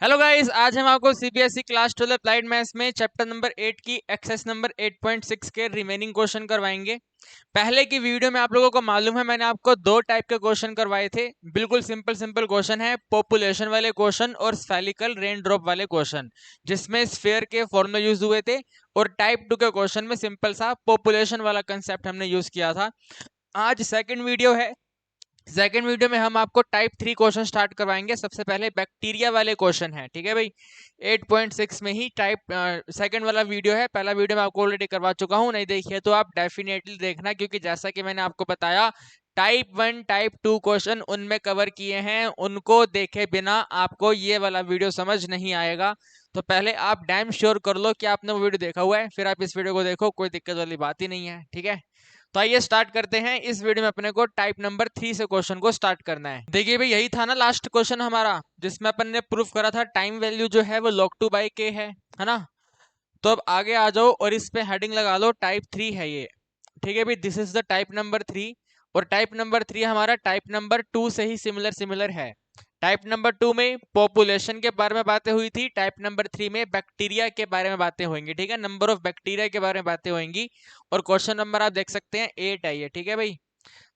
Hello guys, आज हम आपको सीबीएसई क्लास 12 अप्लाइड मैथ्स में चैप्टर नंबर 8 की एक्सरसाइज नंबर 8.6 के रिमेनिंग क्वेश्चन करवाएंगे। पहले की वीडियो में आप लोगों को मालूम है मैंने आपको दो टाइप के क्वेश्चन करवाए थे। बिल्कुल सिंपल सिंपल क्वेश्चन है, पॉपुलेशन वाले क्वेश्चन और स्फेरिकल रेन ड्रॉप वाले क्वेश्चन, जिसमें स्फीयर के फॉर्मूले यूज हुए थे। और टाइप 2 के क्वेश्चन में सिंपल सा पॉपुलेशन वाला कंसेप्ट हमने यूज किया था। आज सेकंड वीडियो है। सेकेंड वीडियो में हम आपको टाइप 3 क्वेश्चन स्टार्ट करवाएंगे। सबसे पहले बैक्टीरिया वाले क्वेश्चन है, ठीक है भाई। 8.6 में ही टाइप सेकंड वाला वीडियो है। पहला वीडियो मैं आपको ऑलरेडी करवा चुका हूं, नहीं देखिए तो आप डेफिनेटली देखना, क्योंकि जैसा कि मैंने आपको बताया टाइप 1 टाइप 2 क्वेश्चन उनमें कवर किए हैं, उनको देखे बिना आपको ये वाला वीडियो समझ नहीं आएगा। तो पहले आप डैम श्योर कर लो कि आपने वो वीडियो देखा हुआ है, फिर आप इस वीडियो को देखो, कोई दिक्कत वाली बात ही नहीं है, ठीक है। तो आइए स्टार्ट करते हैं। इस वीडियो में अपने को टाइप नंबर 3 से क्वेश्चन को स्टार्ट करना है। देखिए भाई, यही था ना लास्ट क्वेश्चन हमारा, जिसमें अपन ने प्रूफ करा था टाइम वैल्यू जो है वो log 2 बाई के है ना। तो अब आगे आ जाओ और इस पे हेडिंग लगा लो टाइप 3 है ये, ठीक है भाई। This is the type number 3। और टाइप नंबर 3 हमारा टाइप नंबर 2 से ही सिमिलर सिमिलर है। टाइप नंबर 2 में पॉपुलेशन के बारे में बातें हुई थी, टाइप नंबर 3 में बैक्टीरिया के बारे में बातें होंगी, ठीक है। नंबर ऑफ बैक्टीरिया के बारे में बातें होंगी। और क्वेश्चन नंबर आप देख सकते हैं 8 है ये, ठीक है भाई।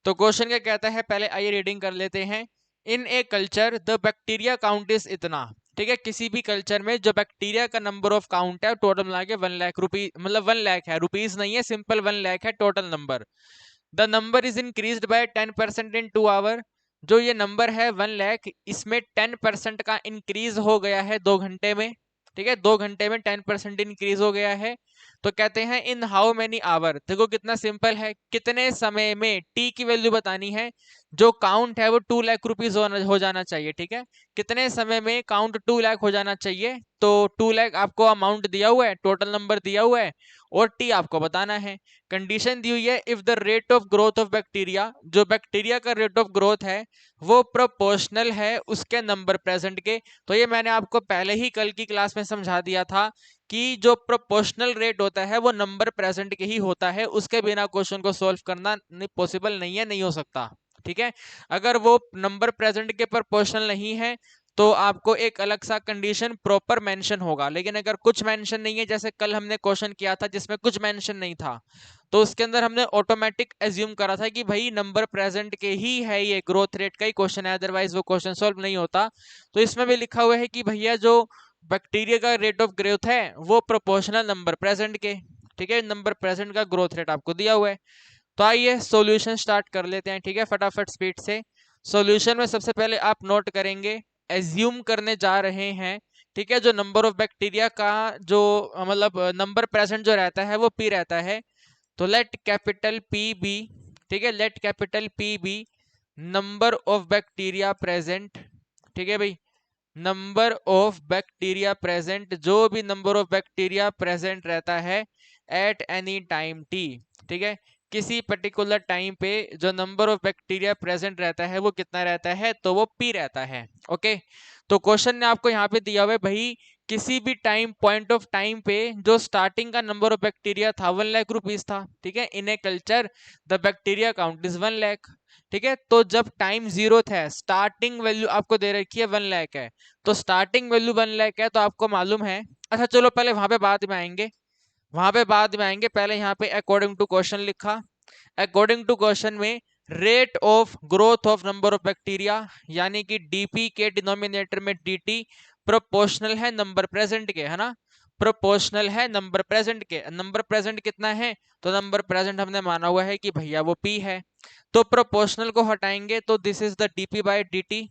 तो क्वेश्चन क्या कहता है, पहले आइए रीडिंग कर लेते हैं। In a culture the bacteria count is इतना, ठीक है। किसी भी कल्चर में जो बैक्टीरिया का नंबर ऑफ काउंट है टोटल मिला के 1 लाख रुपी, मतलब 1 लाख है, रुपीज नहीं है, सिंपल 1 लाख है total number. The number is increased by 10% in 2 hour. जो ये नंबर है 1 लाख, इसमें 10% का इंक्रीज हो गया है 2 घंटे में, ठीक है। 2 घंटे में 10% इंक्रीज हो गया है। तो कहते हैं इन हाउ मेनी आवर। देखो कितना सिंपल है, कितने समय में, टी की वैल्यू बतानी है। जो काउंट है वो 2 लाख रुपीज हो जाना चाहिए, ठीक है। कितने समय में काउंट 2 लाख हो जाना चाहिए। तो 2 लाख आपको अमाउंट दिया हुआ है, टोटल नंबर दिया हुआ है, और टी आपको बताना है। कंडीशन दी हुई है if the rate of growth of bacteria, जो बैक्टीरिया का रेट ऑफ ग्रोथ है वो प्रोपोर्शनल है उसके नंबर प्रेजेंट के। तो ये मैंने आपको पहले ही कल की क्लास में समझा दिया था कि जो प्रोपोर्शनल रेट होता है वो नंबर प्रेजेंट के ही होता है, उसके बिना क्वेश्चन को सॉल्व करना पॉसिबल नहीं है, नहीं हो सकता, ठीक है। अगर वो नंबर प्रेजेंट के प्रोपोर्शनल नहीं है तो आपको एक अलग सा कंडीशन प्रॉपर मेंशन होगा। लेकिन अगर कुछ मेंशन नहीं है, जैसे कल हमने क्वेश्चन किया था जिसमें कुछ मेंशन नहीं था, तो उसके अंदर हमने ऑटोमेटिक एज्यूम करा था कि भाई नंबर प्रेजेंट के ही है, ये ग्रोथ रेट का ही क्वेश्चन है, अदरवाइज वो क्वेश्चन सॉल्व नहीं होता। तो इसमें भी लिखा हुआ है कि भैया जो बैक्टीरिया का रेट ऑफ ग्रोथ है वो प्रोपोर्शनल नंबर प्रेजेंट के, ठीक है। नंबर प्रेजेंट का ग्रोथ रेट आपको दिया हुआ है। तो आइए सॉल्यूशन स्टार्ट कर लेते हैं, ठीक है, फटाफट स्पीड से। सॉल्यूशन में सबसे पहले आप नोट करेंगे, एज्यूम करने जा रहे हैं, ठीक है, जो नंबर ऑफ बैक्टीरिया का जो मतलब नंबर प्रेजेंट जो रहता है वो पी रहता है। तो लेट कैपिटल पी बी, ठीक है, let capital P B number of bacteria present, ठीक है भाई। नंबर ऑफ बैक्टीरिया प्रेजेंट, जो भी नंबर ऑफ बैक्टीरिया प्रेजेंट रहता है एट एनी टाइम टी, ठीक है। किसी पर्टिकुलर टाइम पे जो नंबर ऑफ बैक्टीरिया प्रेजेंट रहता है वो कितना रहता है, तो वो पी रहता है, ओके। तो क्वेश्चन ने आपको यहाँ पे दिया हुआ है भाई, किसी भी टाइम पॉइंट ऑफ टाइम पे जो स्टार्टिंग का नंबर ऑफ बैक्टीरिया था 1 लाख रुपीज था, ठीक है। In a culture the bacteria count is 1 lakh, ठीक है। तो जब टाइम जीरो था, स्टार्टिंग वैल्यू आपको दे रखी है 1 लाख है, तो स्टार्टिंग वैल्यू 1 लाख है, तो आपको मालूम है। अच्छा चलो पहले वहां पे बाद में आएंगे, वहां पे बाद में आएंगे, पहले यहाँ पे अकॉर्डिंग टू क्वेश्चन लिखा। अकॉर्डिंग टू क्वेश्चन में rate of growth of number of bacteria, यानी कि डीपी के डिनोमिनेटर में डीटी प्रोपोर्शनल है नंबर प्रेजेंट के, है ना। प्रोपोर्शनल है नंबर प्रेजेंट के। नंबर प्रेजेंट कितना है, तो नंबर प्रेजेंट हमने माना हुआ है कि भैया वो पी है। तो प्रोपोर्शनल को हटाएंगे तो this is the DP by DT.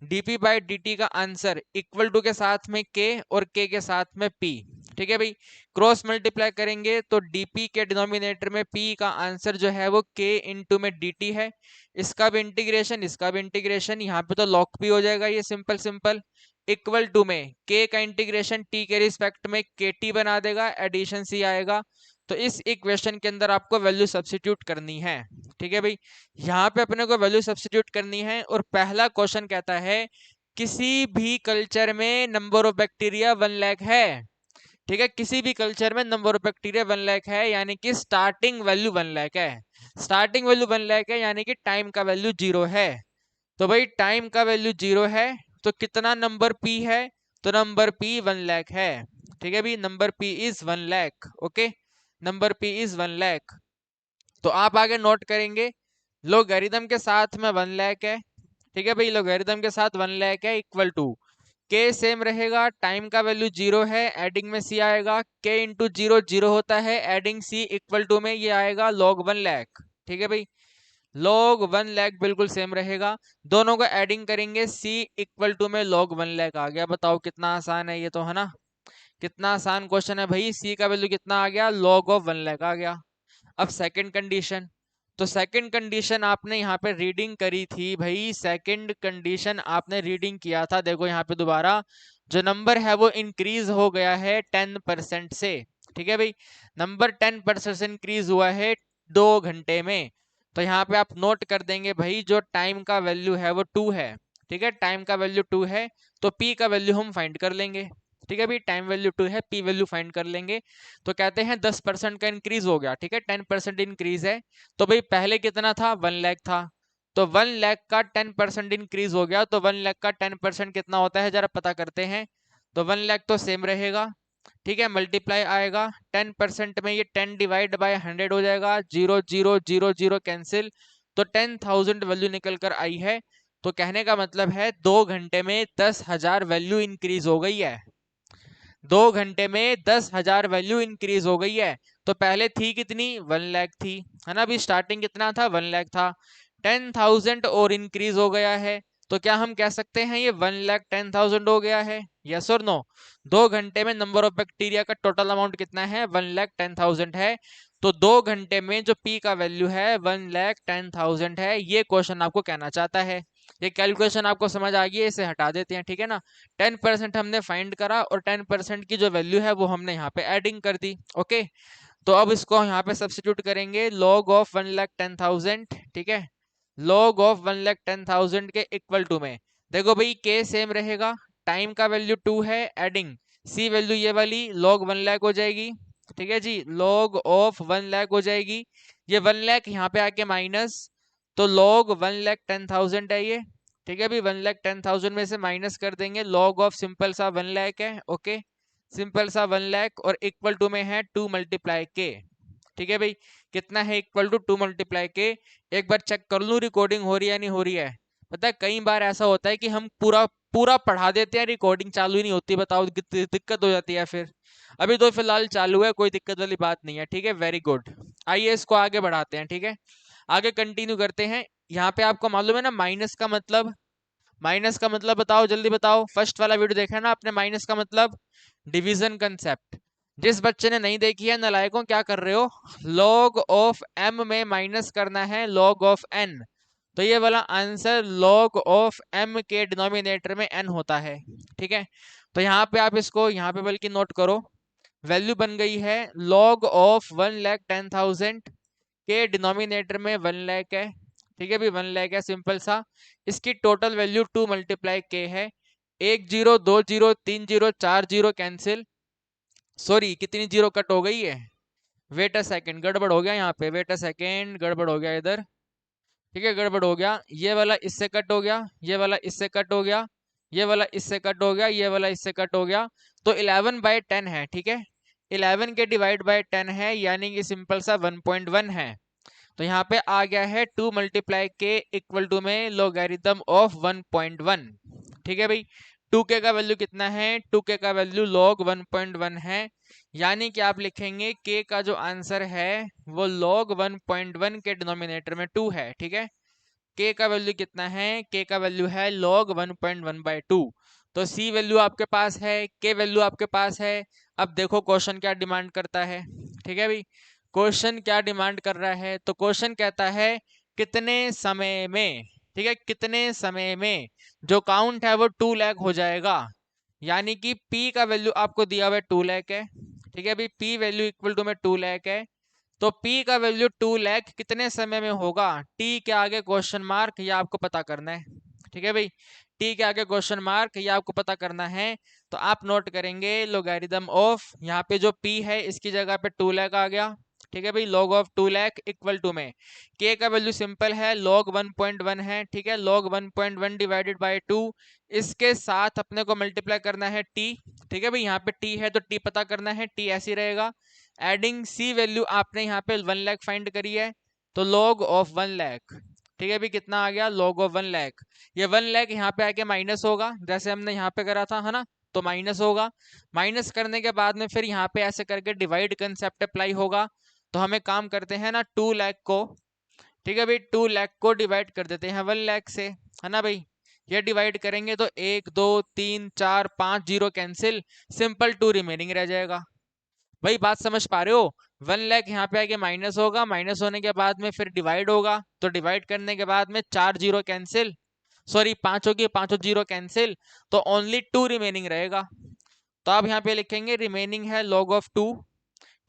DP by D का आंसर इक्वल टू के साथ में के और के साथ में पी, ठीक है भाई। क्रॉस मल्टीप्लाई करेंगे तो डीपी के डिनोमिनेटर में पी का आंसर जो है वो के इंटू में डी है। इसका भी इंटीग्रेशन, इसका भी इंटीग्रेशन, यहाँ पे तो लॉग भी हो जाएगा ये, सिंपल सिंपल। इक्वल टू में के का इंटीग्रेशन टी के रिस्पेक्ट में के टी बना देगा, एडिशन सी आएगा। तो इस इक्वेशन के अंदर आपको वैल्यू सब्स्टिट्यूट करनी है, ठीक है भाई। यहाँ पे अपने को वैल्यू सब्स्टिट्यूट करनी है। और पहला क्वेश्चन कहता है किसी भी कल्चर में नंबर ऑफ बैक्टीरिया 1 लाख है, ठीक है। किसी भी कल्चर में नंबर ऑफ बैक्टीरिया 1 लाख है, यानी कि स्टार्टिंग वैल्यू 1 लाख है। स्टार्टिंग वैल्यू 1 लाख है, यानी कि टाइम का वैल्यू 0 है। तो भाई टाइम का वैल्यू 0 है, तो कितना नंबर पी है, तो नंबर P 1 लाख है। ठीक है भाई, number P is 1 lakh. Okay, number P is 1 lakh. तो आप आगे नोट करेंगे लोगरिथम के साथ में 1 लाख है। ठीक है भाई, लोगरिथम के साथ 1 लाख है इक्वल टू के सेम रहेगा, टाइम का वैल्यू 0 है, एडिंग में C आएगा, के इंटू 0 0 होता है, एडिंग C इक्वल टू में ये आएगा log 1 लाख। ठीक है भाई, log 1 लाख बिल्कुल सेम रहेगा। दोनों को एडिंग करेंगे, C इक्वल टू में log 1 लाख आ गया। बताओ कितना आसान है ये तो, है ना? कितना आसान क्वेश्चन है भाई। C का वैल्यू कितना आ गया? log ऑफ 1 लाख आ गया। अब सेकंड कंडीशन, तो सेकंड कंडीशन आपने यहाँ पे रीडिंग करी थी भाई, सेकंड कंडीशन आपने रीडिंग किया था। देखो यहाँ पे दोबारा जो नंबर है वो इंक्रीज हो गया है 10% से। ठीक है भाई, नंबर 10% से इंक्रीज हुआ है 2 घंटे में। तो यहाँ पे आप नोट कर देंगे भाई, जो टाइम का वैल्यू है वो 2 है। ठीक है, टाइम का वैल्यू 2 है, तो P का वैल्यू हम फाइंड कर लेंगे। ठीक है भाई, टाइम वैल्यू 2 है, P वैल्यू फाइंड कर लेंगे। तो कहते हैं 10% का इंक्रीज हो गया। ठीक है, 10% इंक्रीज है। तो भाई पहले कितना था? 1 लाख था। तो 1 लाख का 10% इंक्रीज हो गया, तो 1 लाख का 10% कितना होता है जरा पता करते हैं। तो 1 लाख तो सेम रहेगा। ठीक है, मल्टीप्लाई आएगा 10% में, ये 10 डिवाइड बाय 100 हो जाएगा, 0 0 0 0 कैंसिल। तो 10,000 वैल्यू निकल कर आई है। तो कहने का मतलब है 2 घंटे में 10,000 वैल्यू इंक्रीज हो गई है। 2 घंटे में 10,000 वैल्यू इंक्रीज हो गई है। तो पहले थी कितनी? 1 लाख थी, है ना? अभी स्टार्टिंग कितना था? 1 लाख था। 10,000 और इंक्रीज हो गया है। तो क्या हम कह सकते हैं ये 1,10,000 हो गया है? यस और नो? 2 घंटे में नंबर ऑफ बैक्टीरिया का टोटल अमाउंट कितना है? 1,10,000 है। तो 2 घंटे में जो पी का वैल्यू है 1,10,000 है, ये क्वेश्चन आपको कहना चाहता है। ये कैलकुलेशन आपको समझ आ गई है, इसे हटा देते हैं। ठीक है ना, 10% हमने फाइंड करा और 10% की जो वैल्यू है वो हमने यहाँ पे एडिंग कर दी। ओके, तो अब इसको यहाँ पे सब्स्टिट्यूट करेंगे, log ऑफ 1,10,000। ठीक है, log ऑफ 1,10,000 के इक्वल टू में देखो भाई के सेम रहेगा, टाइम का वैल्यू 2 है, एडिंग सी वैल्यू ये वाली log 1 लाख हो जाएगी। ठीक है जी, log ऑफ 1 लाख हो जाएगी। ये 1 लाख यहाँ पे आके माइनस, तो log 1,10,000 है ये। ठीक है भाई, 1,10,000 में से माइनस कर देंगे, log ऑफ सिंपल सा 1 लाख है। ओके, सिंपल सा 1 लाख और इक्वल टू में है 2 मल्टीप्लाई के। ठीक है भाई, कितना है? इक्वल टू 2 मल्टीप्लाई के। एक बार चेक कर लूं रिकॉर्डिंग हो रही है नहीं हो रही है। पता है कई बार ऐसा होता है कि हम पूरा पूरा पढ़ा देते हैं, रिकॉर्डिंग चालू ही नहीं होती। बताओ कितनी दिक्कत हो जाती है फिर। अभी तो फिलहाल चालू है, कोई दिक्कत वाली बात नहीं है। ठीक है, वेरी गुड। आइए इसको आगे बढ़ाते हैं। ठीक है, आगे कंटिन्यू करते हैं। यहाँ पे आपको मालूम है ना माइनस का मतलब? माइनस का मतलब बताओ, जल्दी बताओ। फर्स्ट वाला वीडियो देखा है ना आपने? माइनस का मतलब डिवीजन कंसेप्ट। जिस बच्चे ने नहीं देखी है, नालायकों क्या कर रहे हो? log ऑफ m में माइनस करना है log ऑफ n। तो ये वाला आंसर log ऑफ m के डिनोमिनेटर में n होता है। ठीक है, तो यहाँ पे आप इसको यहाँ पे बल्कि नोट करो, वैल्यू बन गई है log ऑफ 1,10,000 के डिनोमिनेटर में 1 लाख है। ठीक है भाई, 1 लाख है सिंपल सा। इसकी टोटल वैल्यू 2 मल्टीप्लाई के है। 1 0 2 0 3 0 4 0 कैंसिल। सॉरी, कितनी जीरो कट हो गई है? वेट अ सेकंड, गड़बड़ हो गया यहाँ पे। वेट अ सेकंड, गड़बड़ हो गया इधर। ठीक है, गड़बड़ हो गया। ये वाला इससे कट हो गया, ये वाला इससे कट हो गया, ये वाला इससे कट हो गया, ये वाला इससे कट हो गया। तो 11/10 है। ठीक है, 11 के डिवाइड बाय 10 है, यानी कि सिंपल सा 1.1 है। तो यहाँ पे आ गया है 2 मल्टीप्लाई के इक्वल टू में लोगैरिथम ऑफ 1.1। ठीक है भाई, 2k का वैल्यू कितना है? 2k का वैल्यू log 1.1 है, यानी कि आप लिखेंगे k का जो आंसर है वो log 1.1 के डिनोमिनेटर में 2 है। ठीक है, k का वैल्यू कितना है? k का वैल्यू है log 1.1/2। तो c वैल्यू आपके पास है, k वैल्यू आपके पास है। अब देखो क्वेश्चन क्या डिमांड करता है। ठीक है भाई, क्वेश्चन क्या डिमांड कर रहा है? तो क्वेश्चन कहता है कितने समय में, ठीक है, कितने समय में जो काउंट है वो 2 लाख हो जाएगा। यानी कि p का वैल्यू आपको दिया हुआ है 2 लाख है। ठीक है भाई, p वैल्यू इक्वल टू में 2 लाख है। तो P का वैल्यू 2 लाख कितने समय में होगा? T के आगे क्वेश्चन मार्क, ये आपको पता करना है। ठीक है भाई, T के आगे क्वेश्चन मार्क, ये आपको पता करना है। तो आप नोट करेंगे लोगैरिथम ऑफ, यहाँ पे जो P है इसकी जगह पे 2 लाख आ गया। ठीक है भाई, log of 2 lakh equal to में k का वैल्यू सिंपल है, log 1.1 है, ठीक है, log 1.1 डिवाइडेड बाय 2, इसके साथ अपने को मल्टीप्लाई करना है t, ठीक है भाई, यहाँ पे t है तो t पता करना है, t ऐसी रहेगा। एडिंग c वैल्यू आपने यहाँ पे 1 लाख फाइंड करी है, तो log ऑफ 1 लाख, ठीक है भाई, कितना आ गया, log ऑफ 1 लाख। ये 1 लाख यहाँ पे आके माइनस होगा, जैसे हमने यहाँ पे करा था, है ना, तो माइनस होगा। माइनस करने के बाद में फिर यहाँ पे ऐसे करके डिवाइड कंसेप्ट अप्लाई होगा। तो हमें काम करते हैं ना, 2 लाख को, ठीक है भाई, 2 लाख को डिवाइड कर देते हैं 1 लाख से, है ना भाई। ये डिवाइड करेंगे तो 1 2 3 4 5 जीरो कैंसिल, सिंपल 2 रिमेनिंग रह जाएगा। भाई बात समझ पा रहे हो, 1 लाख यहाँ पे आके माइनस होगा, माइनस होने के बाद में फिर डिवाइड होगा, तो डिवाइड करने के बाद में 4 जीरो कैंसिल, सॉरी 5 होगी, 5 जीरो कैंसिल, तो ओनली 2 रिमेनिंग रहेगा। तो आप यहाँ पे लिखेंगे रिमेनिंग है log ऑफ 2,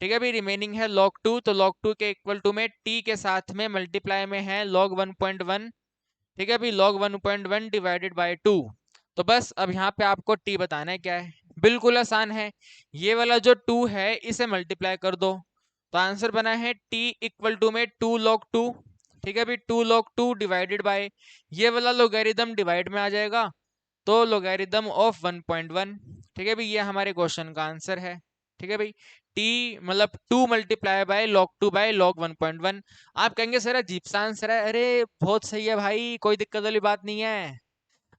ठीक है भाई, रिमेनिंग है log 2, तो log 2 के इक्वल टू में t के साथ में मल्टीप्लाई में है log 1.1, ठीक है भाई, log 1.1 डिवाइडेड बाय 2। तो बस अब यहाँ पे आपको t बताना है क्या है, बिल्कुल आसान है, ये वाला जो 2 है इसे मल्टीप्लाई कर दो, तो आंसर बना है t इक्वल टू में 2 log 2, ठीक है भाई, 2 log 2 डिवाइडेड बाय, ये वाला लोगैरिथम डिवाइड में आ जाएगा, तो लोगैरिथम ऑफ 1.1, ठीक है भाई, ये हमारे क्वेश्चन का आंसर है, ठीक है भाई, t मतलब 2 multiply by log 2 by log 1.1। आप कहेंगे सर अजीब सा आंसर है, अरे बहुत सही है भाई, कोई दिक्कत वाली बात नहीं है।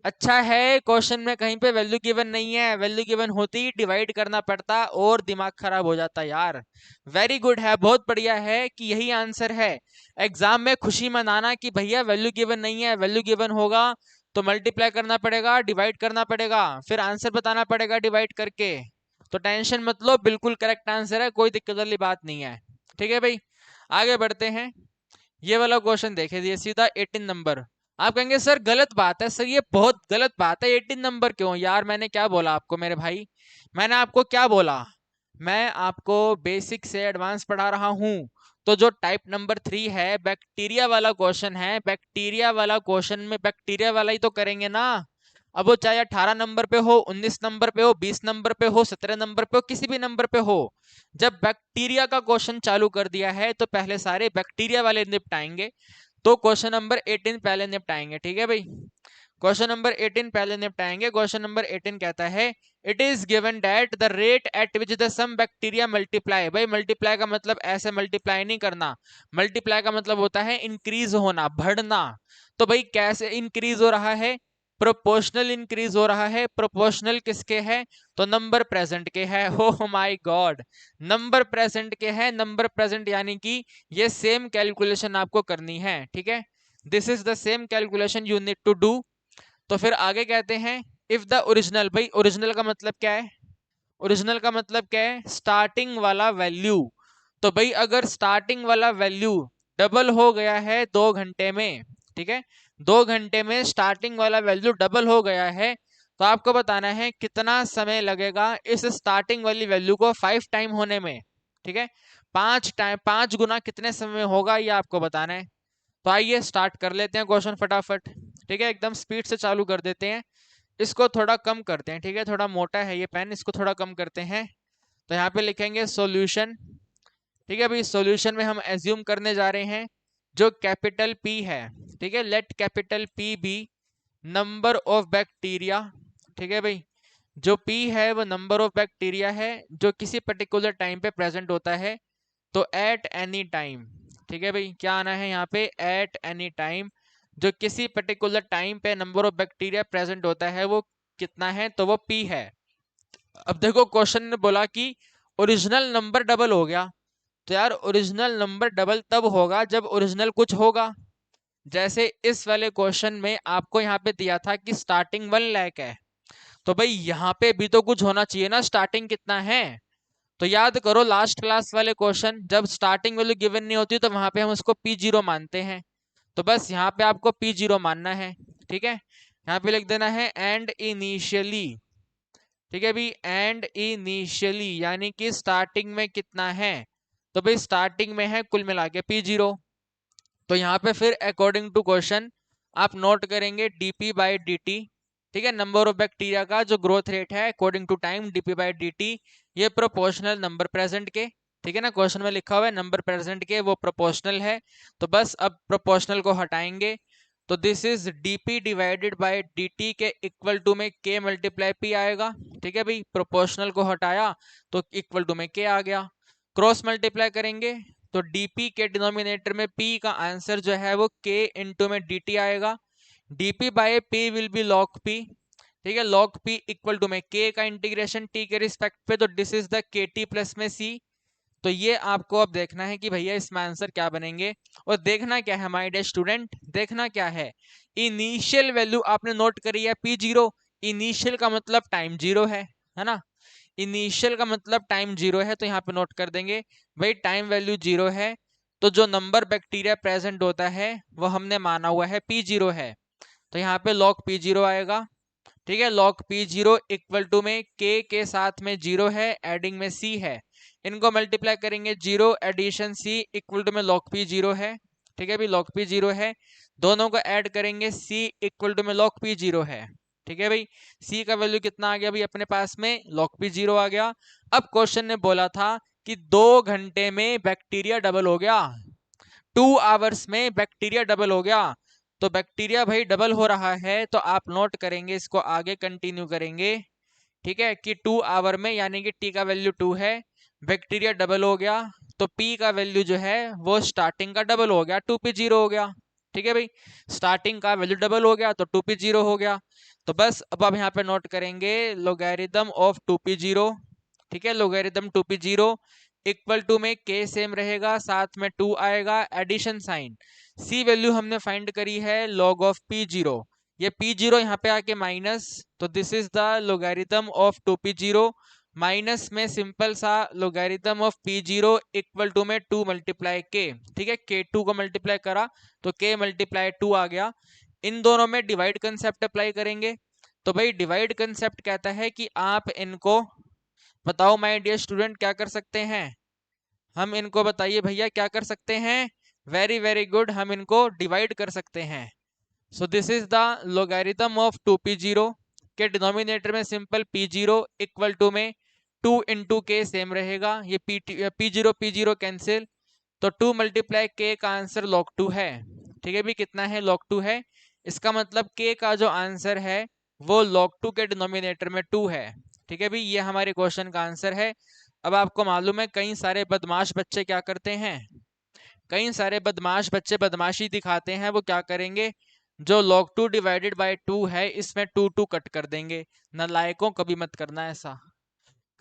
अच्छा है क्वेश्चन में कहीं पे वैल्यू गिवन नहीं है, वैल्यू गिवन होती डिवाइड करना पड़ता और दिमाग खराब हो जाता यार। वेरी गुड है, बहुत बढ़िया है कि यही आंसर है। एग्जाम में खुशी मनाना कि भैया वैल्यू गिवन नहीं है, वैल्यू गिवन होगा तो मल्टीप्लाई करना पड़ेगा, डिवाइड करना पड़ेगा, फिर आंसर बताना पड़ेगा डिवाइड करके। तो टेंशन मत लो, बिल्कुल करेक्ट आंसर है, कोई दिक्कत वाली बात नहीं है, ठीक है भाई। आगे बढ़ते हैं, ये वाला क्वेश्चन देखे दिए सीधा 18 नंबर। आप कहेंगे सर गलत बात है, सर ये बहुत गलत बात है, 18 नंबर क्यों यार, मैंने क्या बोला आपको मेरे भाई, मैंने आपको क्या बोला, मैं आपको बेसिक से एडवांस पढ़ा रहा हूं। तो जो टाइप नंबर 3 है बैक्टीरिया वाला क्वेश्चन है, बैक्टीरिया वाला क्वेश्चन में बैक्टीरिया वाला ही तो करेंगे ना। अब वो चाहे 18 नंबर पे हो, 19 नंबर पे हो, 20 नंबर पे हो, 17 नंबर पे हो, किसी भी नंबर पे हो, जब बैक्टीरिया का क्वेश्चन चालू कर दिया है तो पहले सारे बैक्टीरिया वाले निपटाएंगे। तो क्वेश्चन नंबर 18 पहले निपटाएंगे, ठीक है भाई, क्वेश्चन नंबर 18 पहले निपटाएंगे। क्वेश्चन नंबर 18 कहता है it is given that the rate at which the sum bacteria multiply. भाई मल्टीप्लाई का मतलब ऐसे मल्टीप्लाई नहीं करना, मल्टीप्लाई का मतलब होता है इंक्रीज होना, बढ़ना। तो भाई कैसे इंक्रीज हो रहा है, प्रोपोर्शनल इंक्रीज हो रहा है। प्रोपोर्शनल किसके है, तो नंबर प्रेजेंट के है। हो माय गॉड, नंबर प्रेजेंट के है, नंबर प्रेजेंट यानी कि ये सेम कैलकुलेशन आपको करनी है, ठीक है, this is the same calculation you need to do. तो फिर आगे कहते हैं इफ द ओरिजिनल, भाई ओरिजिनल का मतलब क्या है, ओरिजिनल का मतलब क्या है, स्टार्टिंग वाला वैल्यू। तो भाई अगर स्टार्टिंग वाला वैल्यू डबल हो गया है 2 घंटे में, ठीक है, 2 घंटे में स्टार्टिंग वाला वैल्यू डबल हो गया है, तो आपको बताना है कितना समय लगेगा इस स्टार्टिंग वाली वैल्यू को 5 टाइम होने में, ठीक है, 5 टाइम, 5 गुना कितने समय में होगा ये आपको बताना है। तो आइए स्टार्ट कर लेते हैं क्वेश्चन फटाफट, ठीक है, एकदम स्पीड से चालू कर देते हैं। इसको थोड़ा कम करते हैं, ठीक है, थोड़ा मोटा है ये पेन, इसको थोड़ा कम करते हैं। तो यहाँ पे लिखेंगे सॉल्यूशन, ठीक है भाई, सॉल्यूशन में हम एज्यूम करने जा रहे हैं जो कैपिटल P है, ठीक है, let capital P B number of bacteria, ठीक है भाई, जो P है वो नंबर ऑफ बैक्टीरिया है जो किसी पर्टिकुलर टाइम पे प्रेजेंट होता है। तो एट एनी टाइम, ठीक है भाई, क्या आना है यहाँ पे, एट एनी टाइम, जो किसी पर्टिकुलर टाइम पे नंबर ऑफ बैक्टीरिया प्रेजेंट होता है वो कितना है, तो वो P है। अब देखो क्वेश्चन ने बोला कि ओरिजिनल नंबर डबल हो गया, तो यार ओरिजिनल नंबर डबल तब होगा जब ओरिजिनल कुछ होगा। जैसे इस वाले क्वेश्चन में आपको यहाँ पे दिया था कि स्टार्टिंग 1 लाख है, तो भाई यहाँ पे भी तो कुछ होना चाहिए ना, स्टार्टिंग कितना है। तो याद करो लास्ट क्लास वाले क्वेश्चन, जब स्टार्टिंग वैल्यू गिवन नहीं होती तो वहां पे हम उसको P0 मानते हैं। तो बस यहाँ पे आपको P0 मानना है, ठीक है, यहाँ पे लिख देना है एंड इनिशियली, ठीक है भाई, एंड इनिशियली यानी कि स्टार्टिंग में कितना है, तो भाई स्टार्टिंग में है कुल मिला के P0। तो यहाँ पे फिर अकॉर्डिंग टू क्वेश्चन आप नोट करेंगे dp बाई dt, ठीक है, नंबर ऑफ बैक्टीरिया का जो ग्रोथ रेट है according to time dp by dt, ये प्रोपोर्शनल नंबर प्रेजेंट के, ठीक है ना, क्वेश्चन में लिखा हुआ है नंबर प्रेजेंट के वो प्रोपोर्शनल है, तो बस अब प्रोपोर्शनल को हटाएंगे, तो this is dp divided by dt के इक्वल टू में k मल्टीप्लाई p आएगा। ठीक है भाई, प्रोपोर्शनल को हटाया तो इक्वल टू में k आ गया, क्रॉस मल्टीप्लाई करेंगे तो dp के डिनोमिनेटर में p का आंसर जो है वो k इंटू में dt आएगा, dp by p will be log p। ठीक है, log p इक्वल टू में k का इंटीग्रेशन t के रिस्पेक्ट पे, तो this is the kt plus में c। तो ये आपको अब देखना है कि भैया इसमें आंसर क्या बनेंगे, और देखना क्या है माय डियर स्टूडेंट, देखना क्या है, इनिशियल वैल्यू आपने नोट करी है p0, इनिशियल का मतलब टाइम जीरो है ना, इनिशियल का मतलब टाइम जीरो है, तो यहाँ पे नोट कर देंगे भाई टाइम वैल्यू जीरो है, तो जो नंबर बैक्टीरिया प्रेजेंट होता है वो हमने माना हुआ है p0 है, तो यहाँ पे log p0 आएगा। ठीक है, log p0 इक्वल टू में k के साथ में जीरो है, एडिंग में c है, इनको मल्टीप्लाई करेंगे, zero addition c equal to में log p0 है। ठीक है भी, log p0 है, दोनों को ऐड करेंगे, c इक्वल टू में log p0 है। ठीक है भाई, c का वैल्यू कितना आ गया भाई अपने पास में, log p0 आ गया। अब क्वेश्चन ने बोला था कि 2 घंटे में बैक्टीरिया डबल हो गया, 2 आवर्स में बैक्टीरिया डबल हो गया, तो बैक्टीरिया भाई डबल हो रहा है, तो आप नोट करेंगे, इसको आगे कंटिन्यू करेंगे। ठीक है, कि 2 आवर में यानी कि टी का वैल्यू 2 है, बैक्टीरिया डबल हो गया, तो पी का वैल्यू जो है वो स्टार्टिंग का डबल हो गया, 2p0 हो गया। ठीक है भाई, स्टार्टिंग का वैल्यू डबल हो गया तो 2p0 हो गया, तो बस अब आप यहाँ पे नोट करेंगे लोगैरिथम ऑफ 2p0। ठीक है, लोगैरिथम 2p0 इक्वल टू में k सेम रहेगा, साथ में 2 आएगा, एडिशन साइन, c वैल्यू हमने फाइंड करी है log ऑफ p0, ये p0 यहाँ पे आके माइनस, तो this is the logarithm of 2p0, minus में सिंपल सा logarithm of p0 equal to में 2 मल्टीप्लाई k। ठीक है, k2 को मल्टीप्लाई करा तो k मल्टीप्लाई 2 आ गया, इन दोनों में डिवाइड कंसेप्ट अप्लाई करेंगे, तो भाई डिवाइड कंसेप्ट कहता है कि आप इनको बताओ माय डियर स्टूडेंट क्या कर सकते हैं, हम इनको बताइए भैया क्या कर सकते हैं, वेरी वेरी गुड, हम इनको डिवाइड कर सकते हैं। सो this is the logarithm of 2p0 के डिनोमिनेटर में सिंपल p0 इक्वल टू में 2 इंटू के सेम रहेगा, ये p0 कैंसिल, तो 2 मल्टीप्लाई k का आंसर log 2 है। ठीक है भी, कितना है log 2 है, इसका मतलब k का जो आंसर है वो log 2 के डिनोमिनेटर में 2 है। ठीक है भी, ये हमारे क्वेश्चन का आंसर है। अब आपको मालूम है कई सारे बदमाश बच्चे क्या करते हैं, कई सारे बदमाश बच्चे बदमाशी दिखाते हैं, वो क्या करेंगे, जो log 2 डिवाइडेड बाय 2 है इसमें 2 2 कट कर देंगे, नालायकों कभी मत करना ऐसा,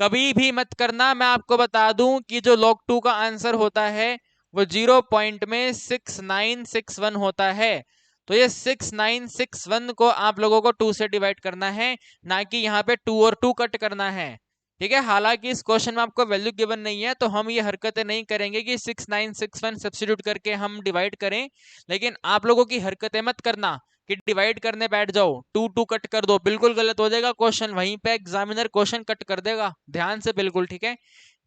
कभी भी मत करना। मैं आपको बता दूं कि जो log 2 का आंसर होता है वो 0 पॉइंट में 6961 होता है, तो ये 6961 को आप लोगों को 2 से डिवाइड करना है, ना कि यहाँ पे 2 और 2 कट करना है। ठीक है, हालांकि इस क्वेश्चन में आपको वैल्यू गिवन नहीं है, तो हम ये हरकतें नहीं करेंगे कि 6961 सब्स्टिट्यूट करके हम डिवाइड करें, लेकिन आप लोगों की हरकतें मत करना कि डिवाइड करने बैठ जाओ 2 2 कट कर दो, बिल्कुल गलत हो जाएगा क्वेश्चन, वहीं पे एग्जामिनर क्वेश्चन कट कर देगा, ध्यान से बिल्कुल। ठीक है,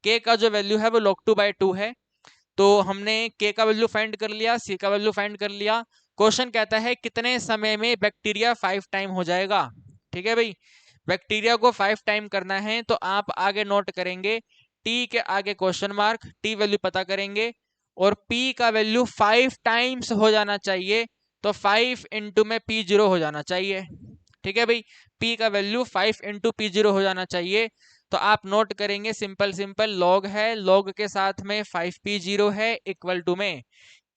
के का जो वैल्यू है वो log 2 बाय 2 है, तो हमने के का वैल्यू फाइंड कर लिया, सी का वैल्यू फाइंड कर लिया। क्वेश्चन कहता है कितने समय में बैक्टीरिया 5 टाइम हो जाएगा। ठीक है भाई, बैक्टीरिया को 5 टाइम करना है, तो आप आगे नोट करेंगे टी के आगे क्वेश्चन मार्क, टी वैल्यू पता करेंगे, और पी का वैल्यू 5 टाइम्स हो जाना चाहिए, तो 5 इंटू में p0 हो जाना चाहिए। ठीक है भाई, p का वैल्यू 5 इंटू p0 हो जाना चाहिए, तो आप नोट करेंगे सिंपल सिंपल लॉग है, लॉग के साथ में 5p0 है इक्वल टू में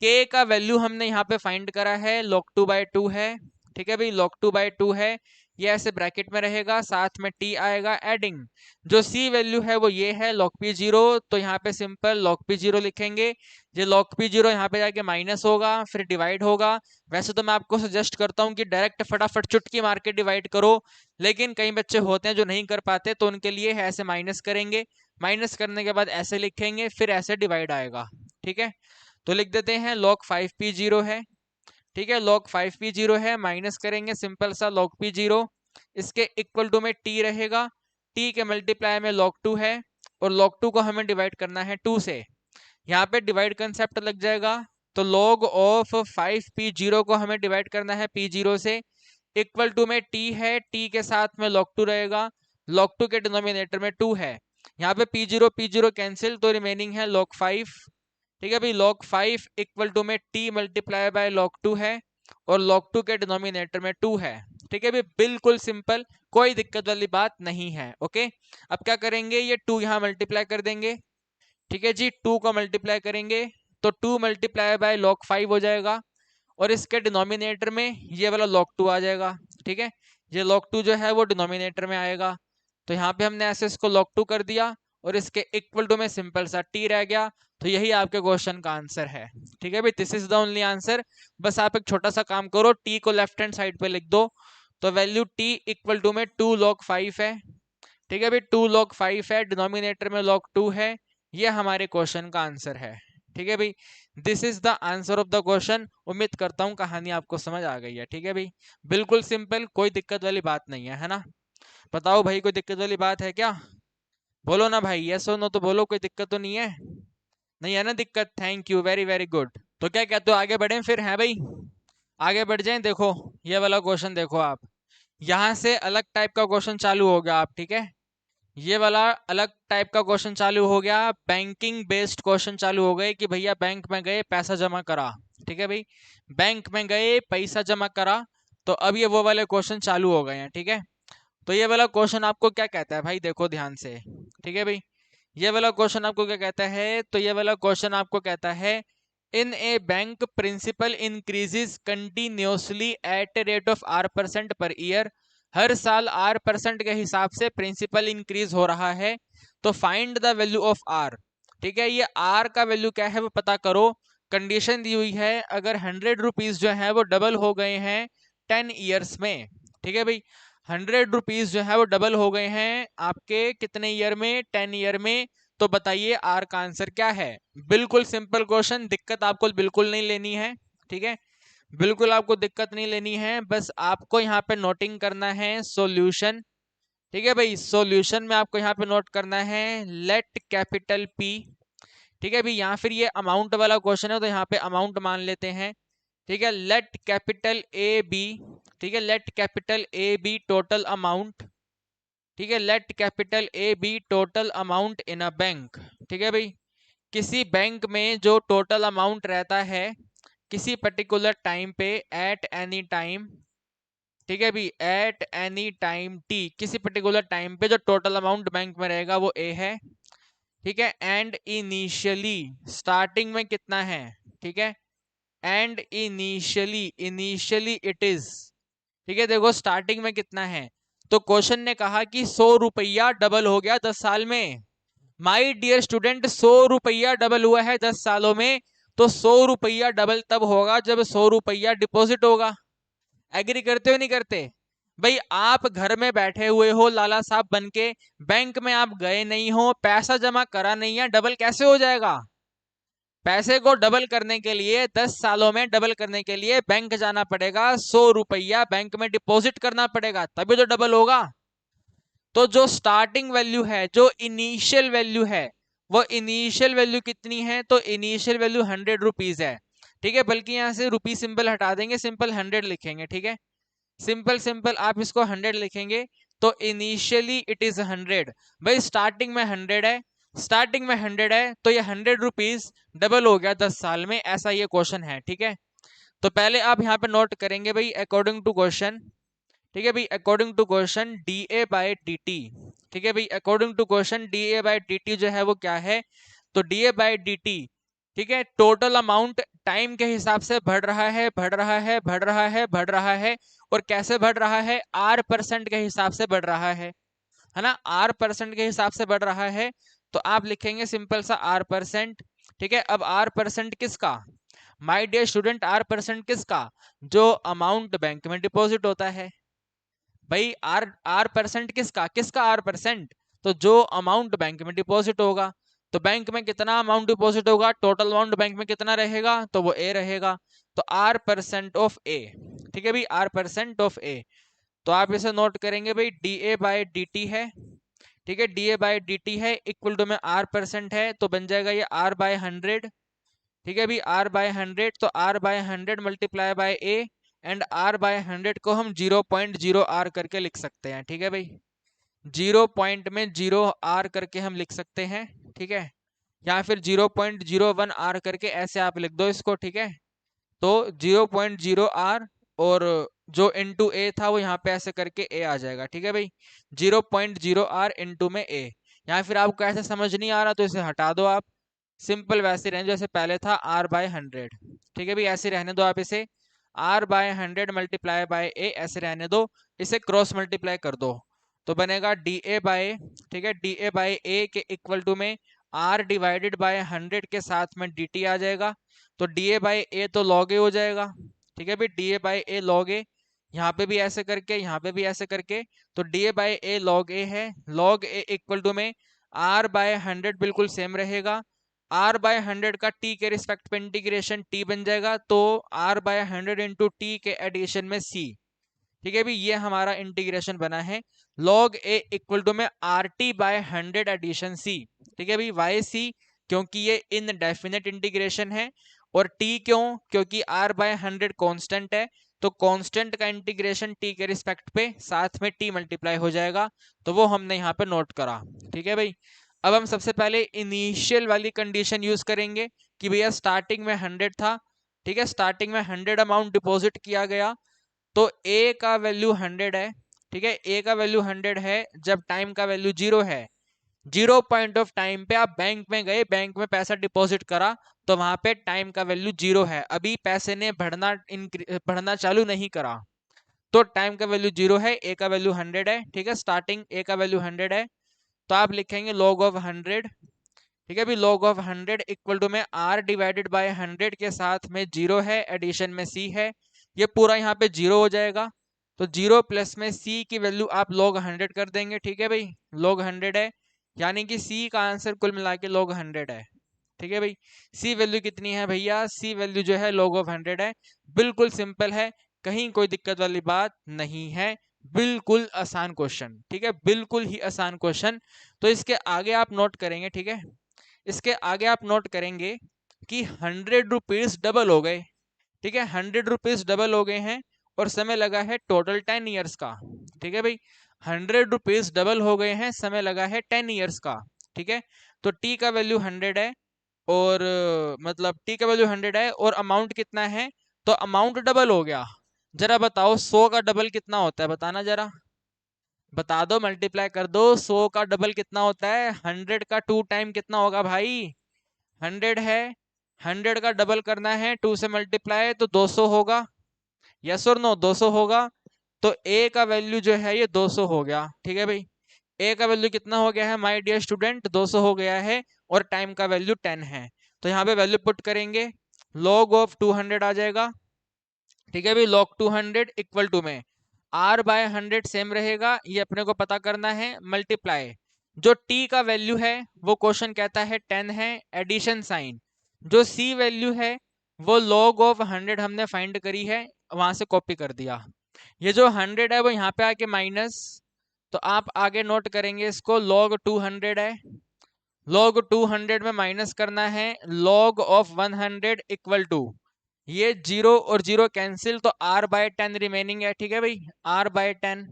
k का वैल्यू हमने यहाँ पे फाइंड करा है log 2 बाय 2 है। ठीक है भाई, log 2 बाय 2 है, ये ऐसे ब्रैकेट में रहेगा, साथ में t आएगा, एडिंग जो c वैल्यू है वो ये है log p0, तो यहाँ पे सिंपल log p0 लिखेंगे, ये log p0 यहाँ पे जाके माइनस होगा, फिर डिवाइड होगा। वैसे तो मैं आपको सजेस्ट करता हूँ कि डायरेक्ट फटाफट चुटकी मार के डिवाइड करो, लेकिन कई बच्चे होते हैं जो नहीं कर पाते, तो उनके लिए ऐसे माइनस करेंगे, माइनस करने के बाद ऐसे लिखेंगे, फिर ऐसे डिवाइड आएगा। ठीक है, तो लिख देते हैं log 5p0 है। ठीक है, log 5p0 है, माइनस करेंगे सिंपल सा log p0, इसके इक्वल टू में t रहेगा, t के मल्टीप्लाई में log 2 है, और log 2 को हमें डिवाइड करना है 2 से, यहाँ पे डिवाइड कंसेप्ट लग जाएगा, तो log ऑफ 5p0 को हमें डिवाइड करना है p0 से, इक्वल टू में t है, t के साथ में log 2 रहेगा, log 2 के डिनोमिनेटर में 2 है, यहाँ पे P0 कैंसिल, तो रिमेनिंग है log 5। ठीक है भाई, log 5 इक्वल टू में t मल्टीप्लाई बाय log 2 है, और log 2 के डिनोमिनेटर में 2 है। ठीक है भाई, बिल्कुल सिंपल, कोई दिक्कत वाली बात नहीं है। ओके, अब क्या करेंगे, ये 2 यहाँ मल्टीप्लाई कर देंगे। ठीक है जी, 2 को मल्टीप्लाई करेंगे तो 2 मल्टीप्लाई बाय log 5 हो जाएगा, और इसके डिनोमिनेटर में ये वाला log 2 आ जाएगा। ठीक है, ये log 2 जो है वो डिनोमिनेटर में आएगा, तो यहाँ पे हमने ऐसे इसको log 2 कर दिया, और इसके इक्वल टू में सिंपल सा t रह गया। तो यही आपके क्वेश्चन का आंसर है। ठीक है भाई, this is the only answer. बस आप एक छोटा सा काम करो, t को लेफ्ट हैंड साइड पे लिख दो, तो वैल्यू t इक्वल टू में 2 log 5 है। ठीक है भाई, 2 log 5 है, डिनोमिनेटर में log 2 है, ये हमारे क्वेश्चन का आंसर है। ठीक है भाई, this is the answer of the question. उम्मीद करता हूँ कहानी आपको समझ आ गई है। ठीक है भाई, बिल्कुल सिंपल, कोई दिक्कत वाली बात नहीं है, है ना। बताओ भाई, कोई दिक्कत वाली बात है क्या? बोलो ना भाई, यस और नो तो बोलो, कोई दिक्कत तो नहीं है? नहीं है ना दिक्कत, thank you, very very good. तो क्या कहते हो, आगे बढ़ें फिर? हैं भाई, आगे बढ़ जाएं। देखो ये वाला क्वेश्चन देखो आप, यहाँ से अलग टाइप का क्वेश्चन चालू हो गया आप। ठीक है, ये वाला अलग टाइप का क्वेश्चन चालू हो गया, बैंकिंग बेस्ड क्वेश्चन चालू हो गए कि भैया बैंक में गए पैसा जमा करा। ठीक है भाई, बैंक में गए पैसा जमा करा, तो अब ये वो वाले क्वेश्चन चालू हो गए हैं। ठीक है, तो ये वाला क्वेश्चन आपको क्या कहता है भाई, देखो ध्यान से। ठीक है भाई, ये वाला क्वेश्चन आपको क्या कहता है, तो ये वाला क्वेश्चन आपको कहता है, in a bank principal increases continuously at a rate of R% per year. हर साल R% के हिसाब से प्रिंसिपल इंक्रीज हो रहा है, तो find the value of R। ठीक है, ये R का वैल्यू क्या है वो पता करो। कंडीशन दी हुई है, अगर 100 रुपीज जो है वो डबल हो गए हैं 10 ईयर्स में। ठीक है भाई, 100 रुपीज जो है वो डबल हो गए हैं आपके कितने ईयर में, 10 ईयर में। तो बताइए आर का आंसर क्या है। बिल्कुल सिंपल क्वेश्चन, दिक्कत आपको बिल्कुल नहीं लेनी है। ठीक है, बिल्कुल आपको दिक्कत नहीं लेनी है, बस आपको यहाँ पे नोटिंग करना है सॉल्यूशन। ठीक है भाई, सॉल्यूशन में आपको यहाँ पे नोट करना है लेट कैपिटल पी। ठीक है भाई, यहाँ फिर ये अमाउंट वाला क्वेश्चन है, तो यहाँ पे अमाउंट मान लेते हैं। ठीक है, लेट कैपिटल ए बी। ठीक है, let capital A B total amount. ठीक है, let capital A B total amount in a bank. ठीक है भाई, किसी बैंक में जो टोटल अमाउंट रहता है किसी पर्टिकुलर टाइम पे, एट एनी टाइम। ठीक है भाई, एट एनी टाइम टी, किसी पर्टिकुलर टाइम पे जो टोटल अमाउंट बैंक में रहेगा वो ए है। ठीक है, एंड इनिशियली, स्टार्टिंग में कितना है। ठीक है, and initially, initially it is. ठीक है, देखो स्टार्टिंग में कितना है, तो क्वेश्चन ने कहा कि 100 रुपया डबल हो गया 10 साल में। माय डियर स्टूडेंट, 100 रुपया डबल हुआ है 10 सालों में, तो 100 रुपया डबल तब होगा जब 100 रुपया डिपॉजिट होगा। एग्री करते हो नहीं करते? भाई आप घर में बैठे हुए हो लाला साहब बन के, बैंक में आप गए नहीं हो, पैसा जमा करा नहीं है, डबल कैसे हो जाएगा? पैसे को डबल करने के लिए, 10 सालों में डबल करने के लिए बैंक जाना पड़ेगा, 100 रुपया बैंक में डिपॉजिट करना पड़ेगा, तभी तो डबल होगा। तो जो स्टार्टिंग वैल्यू है, जो इनिशियल वैल्यू है, वो इनिशियल वैल्यू कितनी है, तो इनिशियल वैल्यू 100 रुपीज है। ठीक है, बल्कि यहाँ से रुपी सिंबल हटा देंगे, सिंपल 100 लिखेंगे। ठीक है, सिंपल सिंपल आप इसको 100 लिखेंगे, तो इनिशियली इट इज 100। भाई स्टार्टिंग में 100 है, स्टार्टिंग में 100 है, तो ये 100 रुपीज डबल हो गया 10 साल में, ऐसा ये क्वेश्चन है। ठीक है, तो पहले आप यहाँ पे नोट करेंगे भाई अकॉर्डिंग टू क्वेश्चन। ठीक है भाई, according to question D A by D T. ठीक है भाई, according to question D A by D T जो है वो क्या है, तो D A by D T. ठीक है, टोटल अमाउंट टाइम के हिसाब से बढ़ रहा है, बढ़ रहा है, बढ़ रहा है, बढ़ रहा है, और कैसे बढ़ रहा है, R% के हिसाब से बढ़ रहा है ना, R% के हिसाब से बढ़ रहा है। तो आप लिखेंगे सिंपल सा R%। ठीक है, अब R% किसका, माय डियर स्टूडेंट, R% किसका, जो अमाउंट बैंक में डिपॉजिट होता है। भाई R% किसका, किसका R%, तो जो अमाउंट बैंक में डिपॉजिट होगा। तो बैंक में कितना अमाउंट डिपॉजिट होगा, टोटल अमाउंट बैंक में कितना रहेगा, तो वो ए रहेगा, तो R% ऑफ ए। ठीक है भाई, R% ऑफ ए, तो आप इसे नोट करेंगे भाई, d A by D T है। ठीक है, D A by D T है, इक्वल टू में R% है, तो बन जाएगा ये R/100। ठीक है भाई, R/100, तो R/100 multiply by A, and R/100 को हम 0.0 R करके लिख सकते हैं। ठीक है भाई, 0 पॉइंट में 0 r करके हम लिख सकते हैं, ठीक है, या फिर 0.01 r करके ऐसे आप लिख दो इसको, ठीक है। तो 0.0 r और जो इंटू ए था वो यहाँ पे ऐसे करके ए आ जाएगा, ठीक है भाई। 0.0 r इंटू में ए, या फिर आपको ऐसे समझ नहीं आ रहा तो इसे हटा दो आप, सिंपल वैसे रहने जैसे पहले था r बाय 100, ठीक है भाई, ऐसे रहने दो आप इसे, r बाय 100 मल्टीप्लाई बाय ए ऐसे रहने दो, इसे क्रॉस मल्टीप्लाई कर दो तो बनेगा डी ए बाय, ठीक है, डी ए बाय ए के इक्वल टू में r डिवाइडेड बाय 100 के साथ में डी टी आ जाएगा, तो डी ए बाई ए तो लॉग ए हो जाएगा, ठीक है भाई, d A by A log A, यहाँ पे भी ऐसे करके यहाँ पे भी ऐसे करके, तो D A by A log A है, लॉग ए इक्वल टू में आर बाय 100 बिल्कुल सेम रहेगा, आर बाय 100 का टी के रिस्पेक्ट पे इंटीग्रेशन टी बन जाएगा, तो आर बाय 100 इंटू टी के एडिशन में सी, ठीक है भाई, ये हमारा इंटीग्रेशन बना है log a इक्वल टू में आर टी बाय 100 एडिशन सी, ठीक है भाई, वाई सी क्योंकि ये इनडेफिनेट इंटीग्रेशन है, और t क्यों, क्योंकि r बाय 100 कांस्टेंट है, तो कांस्टेंट का इंटीग्रेशन t के रिस्पेक्ट पे साथ में t मल्टीप्लाई हो जाएगा, तो वो हमने यहाँ पे नोट करा, ठीक है भाई। अब हम सबसे पहले इनिशियल वाली कंडीशन यूज करेंगे कि भैया स्टार्टिंग में 100 था, ठीक है, स्टार्टिंग में 100 अमाउंट डिपॉजिट किया गया, तो a का वैल्यू 100 है, ठीक है, a का वैल्यू 100 है जब टाइम का वैल्यू 0 है, 0 पॉइंट ऑफ टाइम पे आप बैंक में गए, बैंक में पैसा डिपॉजिट करा, तो वहां पे टाइम का वैल्यू 0 है, अभी पैसे ने बढ़ना चालू नहीं करा, तो टाइम का वैल्यू 0 है, a का वैल्यू 100 है, ठीक है, स्टार्टिंग a का वैल्यू 100 है, तो आप लिखेंगे log ऑफ 100, ठीक है, भी log ऑफ 100 इक्वल टू में r डिवाइडेड बाय 100 के साथ में 0 है, एडिशन में c है, ये पूरा यहाँ पे 0 हो जाएगा, तो 0 प्लस में c की वैल्यू आप log 100 कर देंगे, ठीक है भाई, log 100 है, यानी कि c का आंसर कुल मिला के log 100 है, ठीक है भाई। c वैल्यू कितनी है भैया, c वैल्यू जो है log ऑफ 100 है, बिल्कुल सिंपल है, कहीं कोई दिक्कत वाली बात नहीं है, बिल्कुल आसान क्वेश्चन, ठीक है, बिल्कुल ही आसान क्वेश्चन। तो इसके आगे आप नोट करेंगे, ठीक है, इसके आगे आप नोट करेंगे कि 100 रुपीज डबल हो गए, ठीक है, 100 रुपीज डबल हो गए हैं, और समय लगा है टोटल 10 ईयर्स का, ठीक है भाई, 100 रुपीज डबल हो गए हैं, समय लगा है 10 ईयर्स का, ठीक है, तो टी का वैल्यू 100 है, और मतलब टी का वैल्यू 100 है और अमाउंट कितना है, तो अमाउंट डबल हो गया, जरा बताओ 100 का डबल कितना होता है, बताना जरा, बता दो, मल्टीप्लाई कर दो, 100 का डबल कितना होता है, 100 का 2 टाइम कितना होगा भाई, 100 है, 100 का डबल करना है, 2 से मल्टीप्लाई तो 200 होगा, यस और नो, 200 होगा, तो a का वैल्यू जो है ये 200 हो गया, ठीक है भाई, a का वैल्यू कितना हो गया है माय डियर स्टूडेंट, 200 हो गया है, और टाइम का वैल्यू 10 है, तो यहाँ पे वैल्यू पुट करेंगे, log ऑफ 200 आ जाएगा, ठीक है भाई, log 200 इक्वल टू में r बाय 100 सेम रहेगा, ये अपने को पता करना है, मल्टीप्लाई जो t का वैल्यू है वो क्वेश्चन कहता है 10 है, एडिशन साइन, जो c वैल्यू है वो log ऑफ 100 हमने फाइंड करी है, वहां से कॉपी कर दिया, ये जो 100 है वो यहाँ पे आके माइनस, तो आप आगे नोट करेंगे इसको, log 200 है, log 200 में माइनस करना है log ऑफ 100 इक्वल टू, ये 0 और 0 कैंसिल, तो r बाय 10 रिमेनिंग है, ठीक है भाई, r बाय 10,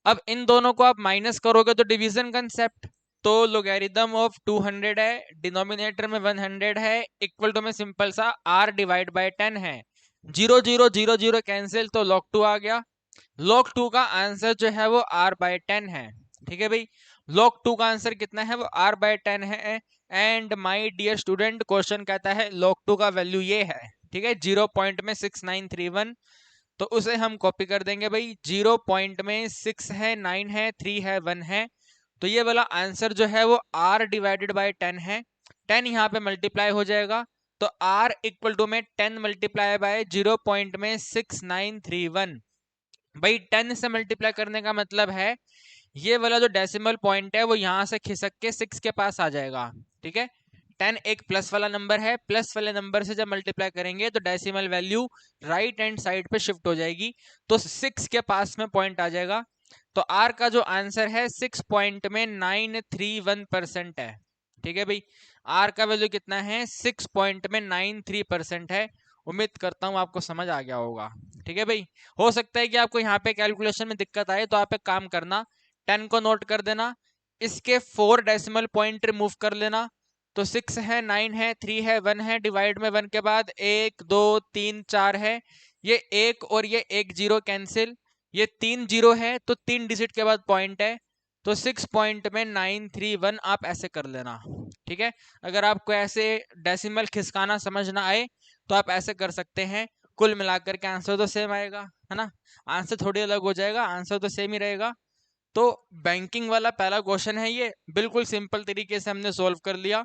अब इन दोनों को आप माइनस करोगे तो डिवीजन कंसेप्ट, तो लोगैरिथम ऑफ 200 है, डिनोमिनेटर में 100 है, इक्वल टू में सिंपल सा r डिवाइड बाय 10 है, 0 0 0 0 कैंसिल, तो log 2 आ गया, log 2 का आंसर जो है वो r बाय 10 है, ठीक है भाई, log 2 का आंसर कितना है वो r बाय 10 है, and my dear student question कहता है log 2 का वैल्यू ये है, ठीक है, 0 पॉइंट में 6931, तो उसे हम कॉपी कर देंगे भाई, 0 पॉइंट में 6 है, 9 है, 3 है, 1 है, तो ये वाला आंसर जो है वो r डिवाइडेड बाय 10 है, 10 यहाँ पे मल्टीप्लाई हो जाएगा, तो r इक्वल टू में 10 मल्टीप्लाई बाय 0 पॉइंट में 6931, भाई 10 से मल्टीप्लाई करने का मतलब है ये वाला जो डेसिमल पॉइंट है वो यहाँ से खिसक के 6 के पास आ जाएगा, ठीक है, 10 एक प्लस वाला नंबर है, प्लस वाले नंबर से जब मल्टीप्लाई करेंगे तो decimal value right hand side पे शिफ्ट हो जाएगी, तो 6 के पास में पॉइंट आ जाएगा, तो आर का जो आंसर है 6 पॉइंट में 931% है, ठीक है भाई, आर का वैल्यू कितना है 6 पॉइंट में 93% है, उम्मीद करता हूँ आपको समझ आ गया होगा, ठीक है भाई। हो सकता है कि आपको यहाँ पे कैलकुलेशन में दिक्कत आए, तो आप एक काम करना, 10 को नोट कर देना, इसके 4 डेसिमल पॉइंट रिमूव कर लेना, तो 6 है, 9 है, 3 है, 1 है, डिवाइड में 1 के बाद 1 2 3 4 है, ये 1 और ये 1 जीरो कैंसिल, ये 3 जीरो है तो 3 डिजिट के बाद पॉइंट है, तो 6 पॉइंट में 931 आप ऐसे कर लेना। ठीक है, अगर आपको ऐसे डेसिमल खिसकाना समझ ना आए तो आप ऐसे कर सकते हैं, कुल मिलाकर के आंसर तो सेम आएगा, है ना, आंसर थोड़ी अलग हो जाएगा, आंसर तो सेम ही रहेगा। तो बैंकिंग वाला पहला क्वेश्चन है ये, बिल्कुल सिंपल तरीके से हमने सोल्व कर लिया।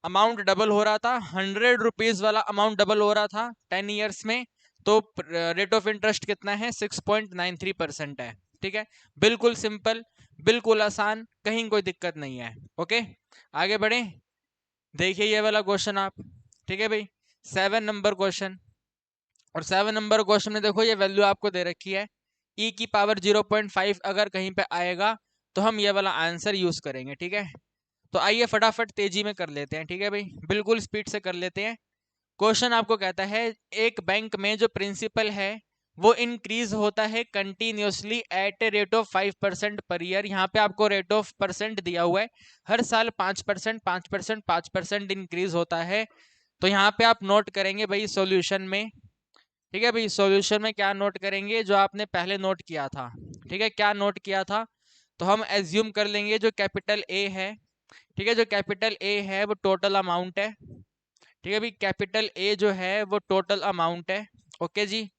अमाउंट डबल हो रहा था, 100 रुपीज वाला अमाउंट डबल हो रहा था 10 ईयर्स में, तो रेट ऑफ इंटरेस्ट कितना है, 6.93% है। ठीक है, बिल्कुल सिंपल, बिल्कुल आसान, कहीं कोई दिक्कत नहीं है। ओके, आगे बढ़े, देखिए ये वाला क्वेश्चन आप। ठीक है भाई, 7 नंबर क्वेश्चन, और 7 नंबर क्वेश्चन में देखो ये वैल्यू आपको दे रखी है, e की पावर 0.5 अगर कहीं पे आएगा तो हम ये वाला आंसर यूज करेंगे। ठीक है, तो आइए फटाफट तेजी में कर लेते हैं। ठीक है भाई, बिल्कुल स्पीड से कर लेते हैं। क्वेश्चन आपको कहता है एक बैंक में जो प्रिंसिपल है वो इंक्रीज होता है continuously at a rate of 5% per year. यहाँ पे आपको रेट ऑफ परसेंट दिया हुआ है, हर साल 5% 5% 5% इंक्रीज होता है। तो यहाँ पे आप नोट करेंगे भाई सॉल्यूशन में। ठीक है भाई, सॉल्यूशन में क्या नोट करेंगे, जो आपने पहले नोट किया था। ठीक है, क्या नोट किया था, तो हम एज्यूम कर लेंगे जो कैपिटल ए है। ठीक है, जो कैपिटल ए है वो टोटल अमाउंट है। ठीक है भाई, कैपिटल ए जो है वो टोटल अमाउंट है। ओके जी,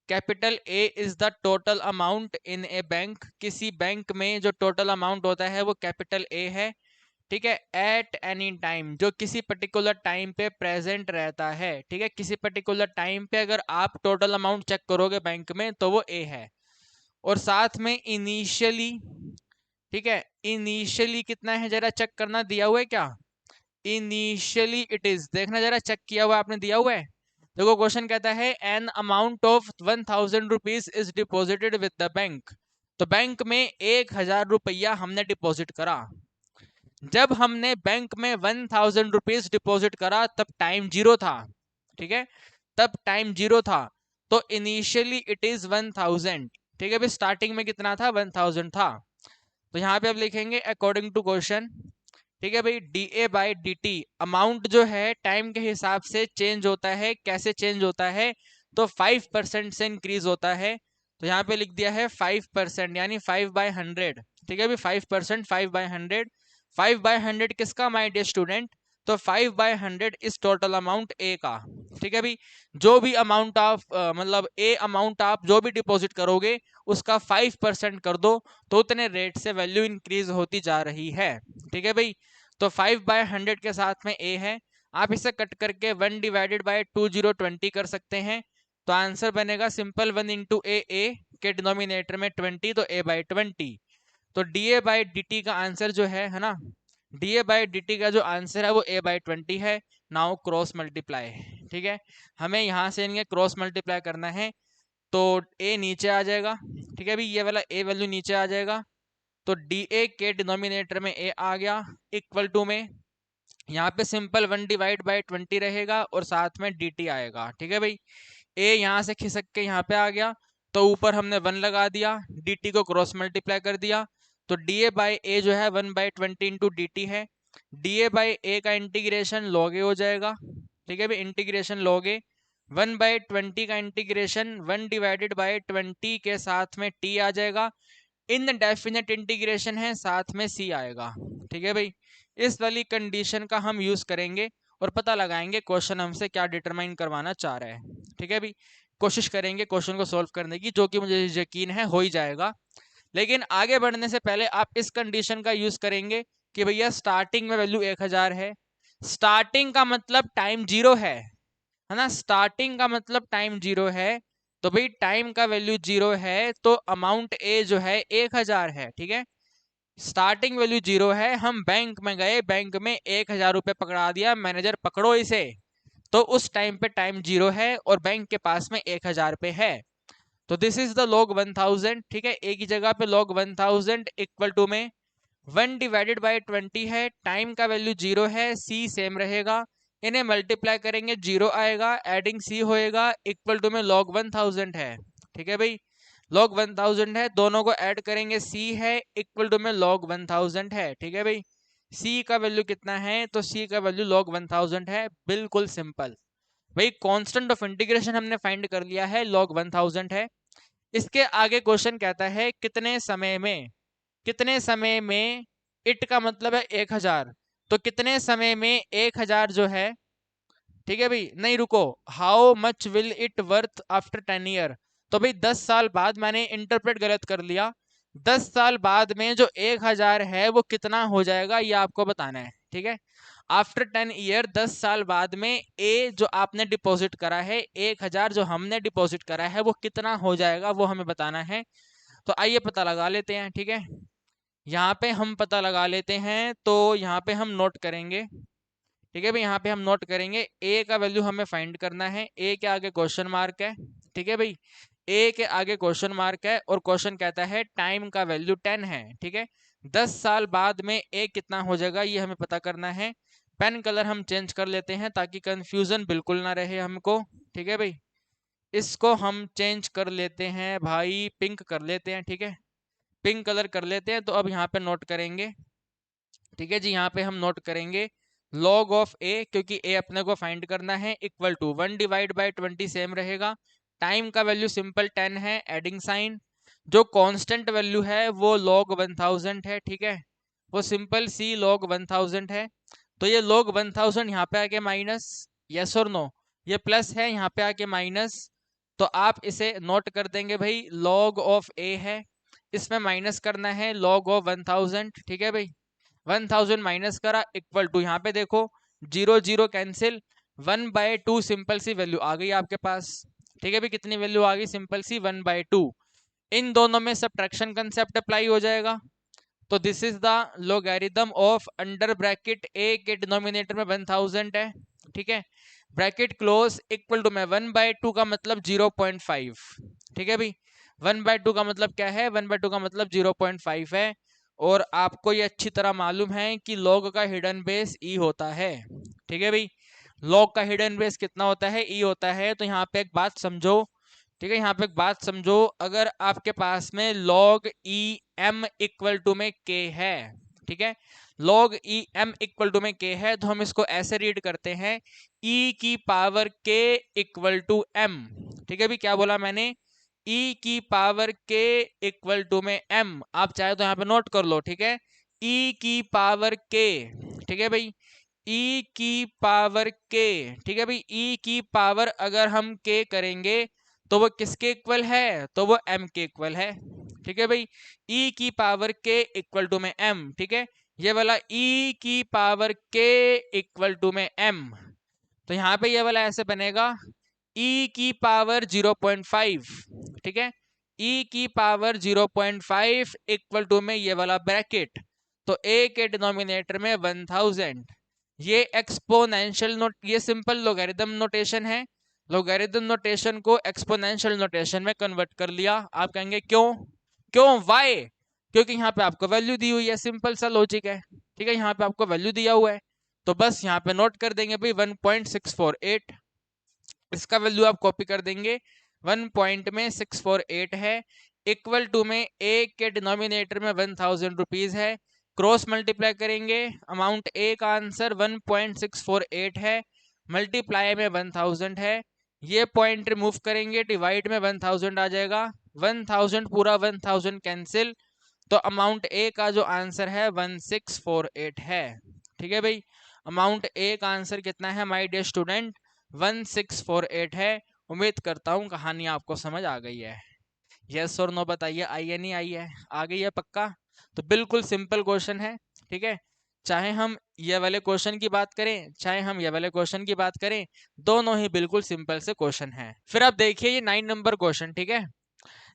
capital A is the total amount in a bank, किसी बैंक में जो टोटल अमाउंट होता है वो कैपिटल ए है। ठीक है, एट एनी टाइम, जो किसी पर्टिकुलर टाइम पे प्रेजेंट रहता है। ठीक है, किसी पर्टिकुलर टाइम पे अगर आप टोटल अमाउंट चेक करोगे बैंक में तो वो ए है। और साथ में इनिशियली, ठीक है, इनिशियली कितना है जरा चेक करना, दिया हुआ है क्या, इनिशियली इट इज, देखना जरा चेक किया हुआ आपने, दिया हुआ है। देखो क्वेश्चन कहता है an amount of 1000 rupees is deposited with the bank, तो बैंक में 1000 रुपया हमने डिपॉजिट करा। जब हमने बैंक में 1000 रुपीज डिपॉजिट करा तब टाइम जीरो था। ठीक है, तब टाइम जीरो था, तो इनिशियली इट इज 1000। ठीक है भाई, स्टार्टिंग में कितना था, 1000 था। तो यहाँ पे आप लिखेंगे अकॉर्डिंग टू क्वेश्चन। ठीक है भाई, d A by D T, amount जो है टाइम के हिसाब से चेंज होता है, कैसे चेंज होता है, तो 5% से इंक्रीज होता है। तो यहाँ पे लिख दिया है 5%, यानी 5/100। ठीक है भाई, 5%, 5/100, 5/100 किसका माय डियर स्टूडेंट, तो 5/100 इस टोटल अमाउंट ए का। ठीक है भाई, जो भी अमाउंट आप मतलब ए अमाउंट आप जो भी डिपॉजिट करोगे उसका 5% कर दो, तो उतने रेट से वैल्यू इंक्रीज होती जा रही है। ठीक है भाई, तो 5/100 के साथ में ए है, आप इसे कट करके 1 डिवाइडेड बाई 2020 कर सकते हैं, तो आंसर बनेगा सिंपल 1 इंटू ए के डिनोमिनेटर में 20, तो a/20। तो D A by D T का आंसर जो है ना, D A by D T का जो आंसर है वो a/20 है। Now cross multiply. ठीक है, हमें यहाँ से इनके क्रॉस मल्टीप्लाई करना है, तो ए नीचे आ जाएगा। ठीक है भाई, ये वाला ए वैल्यू नीचे आ जाएगा, तो डी ए के डिनोमिनेटर में ए आ गया, इक्वल टू में यहाँ पे सिंपल 1 डिवाइड बाई 20 रहेगा और साथ में डी टी आएगा। ठीक है भाई, ए यहाँ से खिसक के यहाँ पे आ गया, तो ऊपर हमने 1 लगा दिया, डी टी को क्रॉस मल्टीप्लाई कर दिया, तो डी ए बाई ए जो है 1/20 इंटू डी टी है। डी ए बाई ए का इंटीग्रेशन लॉग ए हो जाएगा। ठीक है भाई, इंटीग्रेशन लॉग ए, 1/20 का इंटीग्रेशन 1 डिवाइडेड बाई 20 के साथ में टी आ जाएगा, इन डेफिनेट इंटीग्रेशन है, साथ में सी आएगा। ठीक है भाई, इस वाली कंडीशन का हम यूज करेंगे और पता लगाएंगे क्वेश्चन हमसे क्या डिटरमाइन करवाना चाह रहा है। ठीक है भाई, कोशिश करेंगे क्वेश्चन को सॉल्व करने की, जो कि मुझे यकीन है हो ही जाएगा। लेकिन आगे बढ़ने से पहले आप इस कंडीशन का यूज करेंगे कि भैया स्टार्टिंग में वैल्यू 1000 है, स्टार्टिंग का मतलब टाइम जीरो है ना, स्टार्टिंग का मतलब टाइम जीरो है, तो भाई टाइम का वैल्यू जीरो है तो अमाउंट ए जो है 1000 है। ठीक है, स्टार्टिंग वैल्यू जीरो है, हम बैंक में गए, बैंक में 1000 रुपये पकड़ा दिया, मैनेजर पकड़ो इसे, तो उस टाइम पे टाइम जीरो है और बैंक के पास में 1000 रुपये है, तो दिस इज द log 1000। ठीक है, एक ही जगह पे log 1000 इक्वल टू में 1 डिवाइडेड बाई 20 है, टाइम का वैल्यू जीरो है, सी सेम रहेगा, इन्हें मल्टीप्लाई करेंगे जीरो आएगा, एडिंग सी होएगा, इक्वल टू में log 1000 है। ठीक है भाई, log 1000 है, दोनों को ऐड करेंगे, c है इक्वल टू में log 1000 है। ठीक है भाई, c का वैल्यू कितना है, तो c का वैल्यू log 1000 है। बिल्कुल सिंपल भाई, कांस्टेंट ऑफ इंटीग्रेशन हमने फाइंड कर लिया है, log 1000 है। इसके आगे क्वेश्चन कहता है कितने समय में, कितने समय में, इट का मतलब है 1000, तो कितने समय में 1000 जो है, ठीक है भाई, नहीं रुको, how much will it worth after 10 year, तो भाई 10 साल बाद, मैंने इंटरप्रेट गलत कर लिया, 10 साल बाद में जो 1000 है वो कितना हो जाएगा ये आपको बताना है। ठीक है, आफ्टर 10 ईयर, 10 साल बाद में ए जो आपने डिपॉजिट करा है, 1000 जो हमने डिपॉजिट करा है वो कितना हो जाएगा वो हमें बताना है। तो आइए पता लगा लेते हैं। ठीक है, यहाँ पे हम पता लगा लेते हैं, तो यहाँ पे हम नोट करेंगे। ठीक है भाई, यहाँ पे हम नोट करेंगे, ए का वैल्यू हमें फाइंड करना है, ए के आगे क्वेश्चन मार्क है। ठीक है भाई, ए के आगे क्वेश्चन मार्क है और क्वेश्चन कहता है टाइम का वैल्यू 10 है। ठीक है, 10 साल बाद में ए कितना हो जाएगा ये हमें पता करना है। पेन कलर हम चेंज कर लेते हैं ताकि कंफ्यूजन बिल्कुल ना रहे हमको। ठीक है भाई, इसको हम चेंज कर लेते हैं भाई, पिंक कर लेते हैं। ठीक है, पिंक कलर कर लेते हैं। तो अब यहाँ पे नोट करेंगे, ठीक है जी, यहाँ पे हम नोट करेंगे log ऑफ a, क्योंकि a अपने को फाइंड करना है, equal to 1 divide by 20 same रहेगा। टाइम का वैल्यू सिंपल 10 है, एडिंग साइन। जो कांस्टेंट वैल्यू है वो log 1000 है। ठीक है, वो सिंपल c log 1000 है। तो ये log 1000 यहाँ पे आके माइनस, यस और नो, ये प्लस है, यहाँ पे आके माइनस, तो आप इसे नोट कर देंगे भाई, log ऑफ a है, इसमें माइनस करना है log ऑफ 1000। ठीक है भाई, 1000 माइनस करा, इक्वल टू, यहाँ पे देखो 0 0 कैंसिल, 1/2 सिंपल सी वैल्यू आ गई आपके पास। ठीक है भाई, कितनी वैल्यू आ गई, सिंपल सी 1/2। इन दोनों में सब्ट्रैक्शन कंसेप्ट अप्लाई हो जाएगा। तो this is the logarithm of, under bracket A के डिनोमिनेटर में 1000 है। ठीक है, ब्रैकेट क्लोज, इक्वल टू में 1/2 का मतलब 0.5। ठीक है भाई, 1/2 का मतलब क्या है, 1/2 का मतलब 0.5 है। और आपको ये अच्छी तरह मालूम है कि log का हिडन बेस ई होता है। ठीक है भाई, log का हिडन बेस कितना होता है, ई होता है। तो यहाँ पे एक बात समझो, ठीक है, यहाँ पे एक बात समझो, अगर आपके पास में log E M equal to में k है, ठीक है, log E M equal to में k है, तो हम इसको ऐसे रीड करते हैं, e की power k equal to m। ठीक है भाई, क्या बोला मैंने, e की पावर k इक्वल टू में m, आप चाहे तो यहाँ पे नोट कर लो। ठीक है, e की पावर k, ठीक है भाई, e की पावर k, ठीक है भाई, e की पावर अगर हम k करेंगे तो वो किसके इक्वल है, तो वो m के इक्वल है। ठीक है भाई, e की पावर k इक्वल टू में m। ठीक है, ये वाला e की पावर k इक्वल टू में m, तो यहाँ पे ये वाला ऐसे बनेगा, e की पावर 0.5। ठीक है, e की पावर 0.5 इक्वल टू में ये वाला ब्रैकेट, तो a के डिनोमिनेटर में 1000। ये एक्सपोनेंशियल नोट, ये सिंपल लोगैरिथम नोटेशन है, लोगैरिथम नोटेशन को एक्सपोनेंशियल नोटेशन में कन्वर्ट कर लिया। आप कहेंगे क्यों, क्यों, वाई, क्योंकि यहाँ पे आपको वैल्यू दी हुई है, सिंपल सा लॉजिक है। ठीक है, यहाँ पे आपको वैल्यू दिया हुआ है, तो बस यहाँ पे नोट कर देंगे भाई 1.648, इसका वैल्यू आप कॉपी कर देंगे, 1 पॉइंट में 648 है, इक्वल टू में a के डिनोमिनेटर में 1000 रुपीज है, क्रॉस मल्टीप्लाई करेंगे, अमाउंट a का आंसर 1.648 है, मल्टीप्लाई में 1000 है, ये पॉइंट रिमूव करेंगे, डिवाइड में 1000 आ जाएगा, 1000 पूरा 1000 कैंसिल, तो अमाउंट ए का जो आंसर है 1648 है। ठीक है भाई, अमाउंट ए का आंसर कितना है माय डियर स्टूडेंट, 1648 है। उम्मीद करता हूँ कहानी आपको समझ आ गई है। यस और नो बताइए, आई है नहीं आई है, आ गई है पक्का। तो बिल्कुल सिंपल क्वेश्चन है। ठीक है, चाहे हम ये वाले क्वेश्चन की बात करें, चाहे हम ये वाले क्वेश्चन की बात करें, दोनों ही बिल्कुल सिंपल से क्वेश्चन है। फिर आप देखिए ये 9 नंबर क्वेश्चन। ठीक है,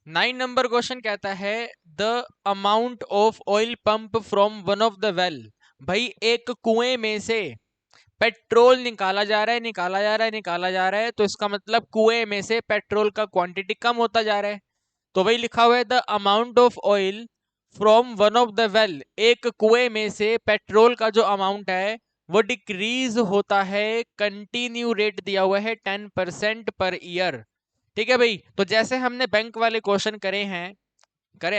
9 नंबर क्वेश्चन कहता है the amount of oil pump from one of the well, भाई एक कुएं में से पेट्रोल निकाला जा रहा है, निकाला जा रहा है, निकाला जा रहा है, तो इसका मतलब कुएं में से पेट्रोल का क्वांटिटी कम होता जा रहा है। तो भाई लिखा हुआ है the amount of oil from one of the well, एक कुएं में से पेट्रोल का जो अमाउंट है वो डिक्रीज होता है, कंटिन्यू रेट दिया हुआ है 10% पर ईयर। ठीक है भाई। तो जैसे हमने बैंक वाले क्वेश्चन करे हैं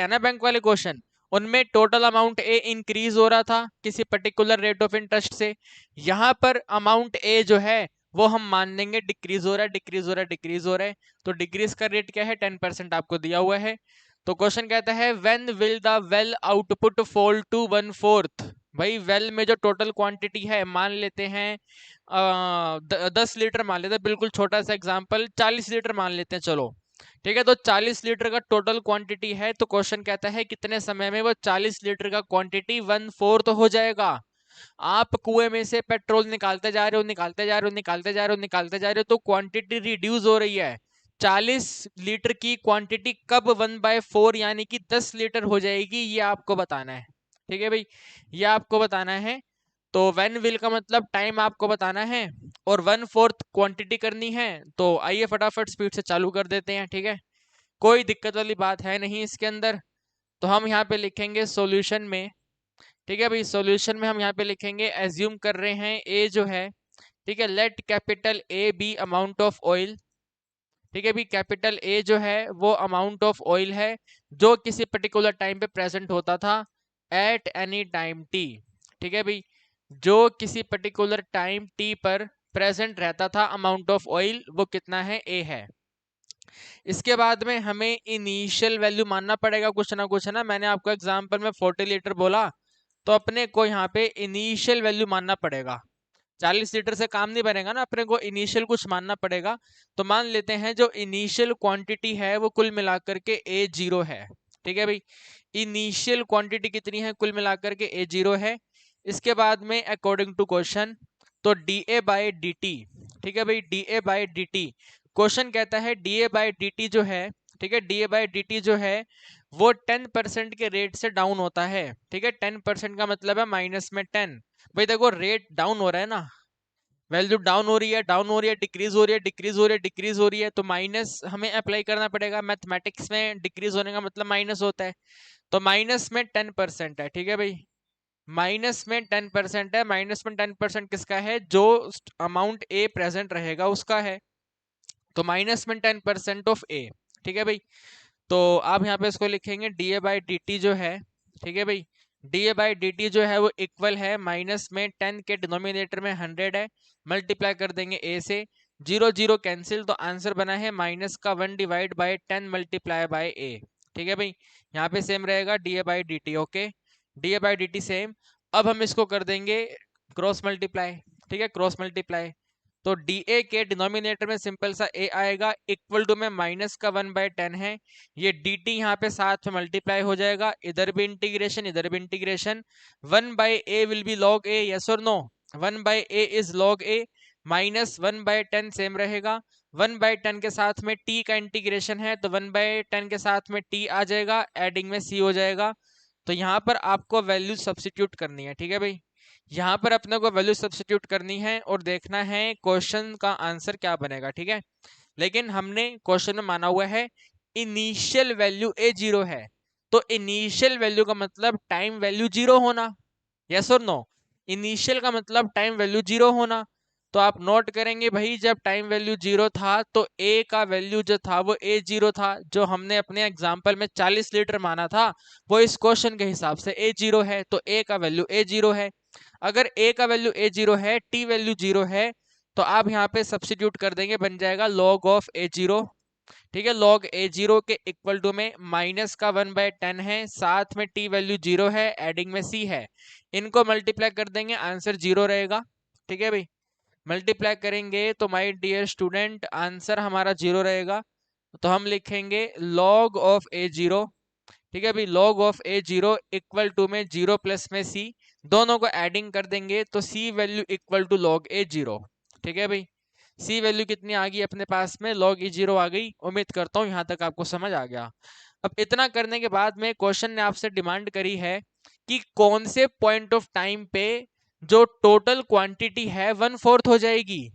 ना बैंक वाले क्वेश्चन, उनमें टोटल अमाउंट ए इंक्रीज हो रहा था किसी पर्टिकुलर रेट ऑफ इंटरेस्ट से। यहाँ पर अमाउंट ए जो है वो हम मान लेंगे डिक्रीज हो रहा है, डिक्रीज हो रहा है, डिक्रीज हो रहा है। तो डिक्रीज का रेट क्या है, 10% आपको दिया हुआ है। तो क्वेश्चन कहता है when will the well output fall to 1/4। भाई वेल में जो टोटल क्वांटिटी है, मान लेते हैं 10 लीटर मान लेते हैं, बिल्कुल छोटा सा एग्जांपल, 40 लीटर मान लेते हैं चलो। ठीक है, तो 40 लीटर का टोटल क्वांटिटी है। तो क्वेश्चन कहता है कितने समय में वो 40 लीटर का क्वांटिटी 1/4 हो जाएगा। आप कुएं में से पेट्रोल निकालते जा रहे हो, निकालते जा रहे हो, निकालते जा रहे हो, निकालते जा रहे हो, तो क्वांटिटी रिड्यूस हो रही है। 40 लीटर की क्वांटिटी कब 1/4 यानी कि 10 लीटर हो जाएगी, ये आपको बताना है। ठीक है भाई, ये आपको बताना है। तो व्हेन विल का मतलब टाइम आपको बताना है, और 1/4 क्वांटिटी करनी है। तो आइए फटाफट स्पीड से चालू कर देते हैं। ठीक है, कोई दिक्कत वाली बात है नहीं इसके अंदर। तो हम यहाँ पे लिखेंगे सॉल्यूशन में। ठीक है भाई, सॉल्यूशन में हम यहाँ पे लिखेंगे, एज्यूम कर रहे हैं ए जो है, ठीक है, let capital A B amount of oil. ठीक है भाई, कैपिटल ए जो है वो अमाउंट ऑफ ऑयल है जो किसी पर्टिकुलर टाइम पे प्रेजेंट होता था एट एनी टाइम टी। ठीक है भाई, जो किसी पर्टिकुलर टाइम टी पर प्रेजेंट रहता था अमाउंट ऑफ ऑयल, वो कितना है, ए है। इसके बाद में हमें इनिशियल वैल्यू मानना पड़ेगा कुछ ना कुछ, है ना। मैंने आपको एग्जांपल में 40 लीटर बोला, तो अपने को यहाँ पे इनिशियल वैल्यू मानना पड़ेगा। 40 लीटर से काम नहीं बनेगा ना, अपने को इनिशियल कुछ मानना पड़ेगा। तो मान लेते हैं जो इनिशियल क्वांटिटी है वो कुल मिलाकर के A0 है। ठीक है भाई, इनिशियल क्वांटिटी कितनी है, कुल मिलाकर के A0 है। इसके बाद में अकॉर्डिंग टू क्वेश्चन, तो dA/dt। ठीक है भाई, dA/dt, क्वेश्चन कहता है dA/dt जो है, ठीक है, dA/dt जो है वो 10% के रेट से डाउन होता है। ठीक है, 10% का मतलब है माइनस में 10। भाई देखो, रेट डाउन हो रहा है ना, वैल्यू डाउन हो रही है, डाउन हो रही है, डिक्रीज हो रही है, डिक्रीज हो रही है, डिक्रीज हो रही है, तो माइनस हमें अप्लाई करना पड़ेगा। मैथमेटिक्स में डिक्रीज होने का मतलब माइनस होता है। तो माइनस में 10% है। ठीक है भाई, माइनस में 10% है। माइनस में 10% किसका है, जो अमाउंट ए प्रेजेंट रहेगा उसका है। तो माइनस में 10% ऑफ ए। ठीक है भाई, तो आप यहाँ पे इसको लिखेंगे dA/dt जो है, ठीक है भाई, dA/dt जो है वो इक्वल है माइनस में 10 के डिनोमिनेटर में 100 है, मल्टीप्लाई कर देंगे a से, 0 0 कैंसिल, तो आंसर बना है माइनस का 1/10 मल्टीप्लाई बाय a। ठीक है भाई, यहाँ पे सेम रहेगा dA/dt। Okay, dA/dt same. अब हम इसको कर देंगे क्रॉस मल्टीप्लाई। ठीक है, क्रॉस मल्टीप्लाई, तो dA के डिनोमिनेटर में सिंपल सा a आएगा, इक्वल टू में माइनस का 1/10 है। ये dt यहाँ पे साथ में मल्टीप्लाई हो जाएगा, इधर भी इंटीग्रेशन, इधर भी integration. 1/a will be log a, yes और नो, 1/a इज log a, माइनस 1/10 सेम रहेगा। 1/10 के साथ में t का इंटीग्रेशन है, तो 1/10 के साथ में t आ जाएगा, एडिंग में c हो जाएगा। तो यहाँ पर आपको वैल्यू सब्सिट्यूट करनी है। ठीक है भाई, यहाँ पर अपने को वैल्यू सब्सिट्यूट करनी है और देखना है क्वेश्चन का आंसर क्या बनेगा। ठीक है, लेकिन हमने क्वेश्चन में माना हुआ है इनिशियल वैल्यू A0 है, तो इनिशियल वैल्यू का मतलब टाइम वैल्यू 0 होना, यस और नो। इनिशियल का मतलब टाइम वैल्यू 0 होना। तो आप नोट करेंगे भाई, जब टाइम वैल्यू 0 था तो a का वैल्यू जो था वो A0 था, जो हमने अपने एग्जांपल में 40 लीटर माना था, वो इस क्वेश्चन के हिसाब से A0 है, तो a का वैल्यू A0 है। अगर a का वैल्यू A0 है, t वैल्यू 0 है, तो आप यहाँ पे सब्स्टिट्यूट कर देंगे, बन जाएगा log ऑफ A0। ठीक है, log A0 के इक्वल टू में माइनस का 1/10 है, साथ में t वैल्यू 0 है, एडिंग में c है, इनको मल्टीप्लाई कर देंगे, आंसर 0 रहेगा। ठीक है भाई, मल्टीप्लाई करेंगे तो माय डियर स्टूडेंट आंसर हमारा 0 रहेगा। तो हम लिखेंगे log ऑफ A0। ठीक है भाई, log of A0 equal to में 0 प्लस में c, दोनों को एडिंग कर देंगे तो c value equal to log A0। ठीक है भाई, c वैल्यू कितनी आ गई अपने पास में, log A0 आ गई। उम्मीद करता हूँ यहाँ तक आपको समझ आ गया। अब इतना करने के बाद में क्वेश्चन ने आपसे डिमांड करी है कि कौन से पॉइंट ऑफ टाइम पे जो टोटल क्वांटिटी है 1/4 हो जाएगी,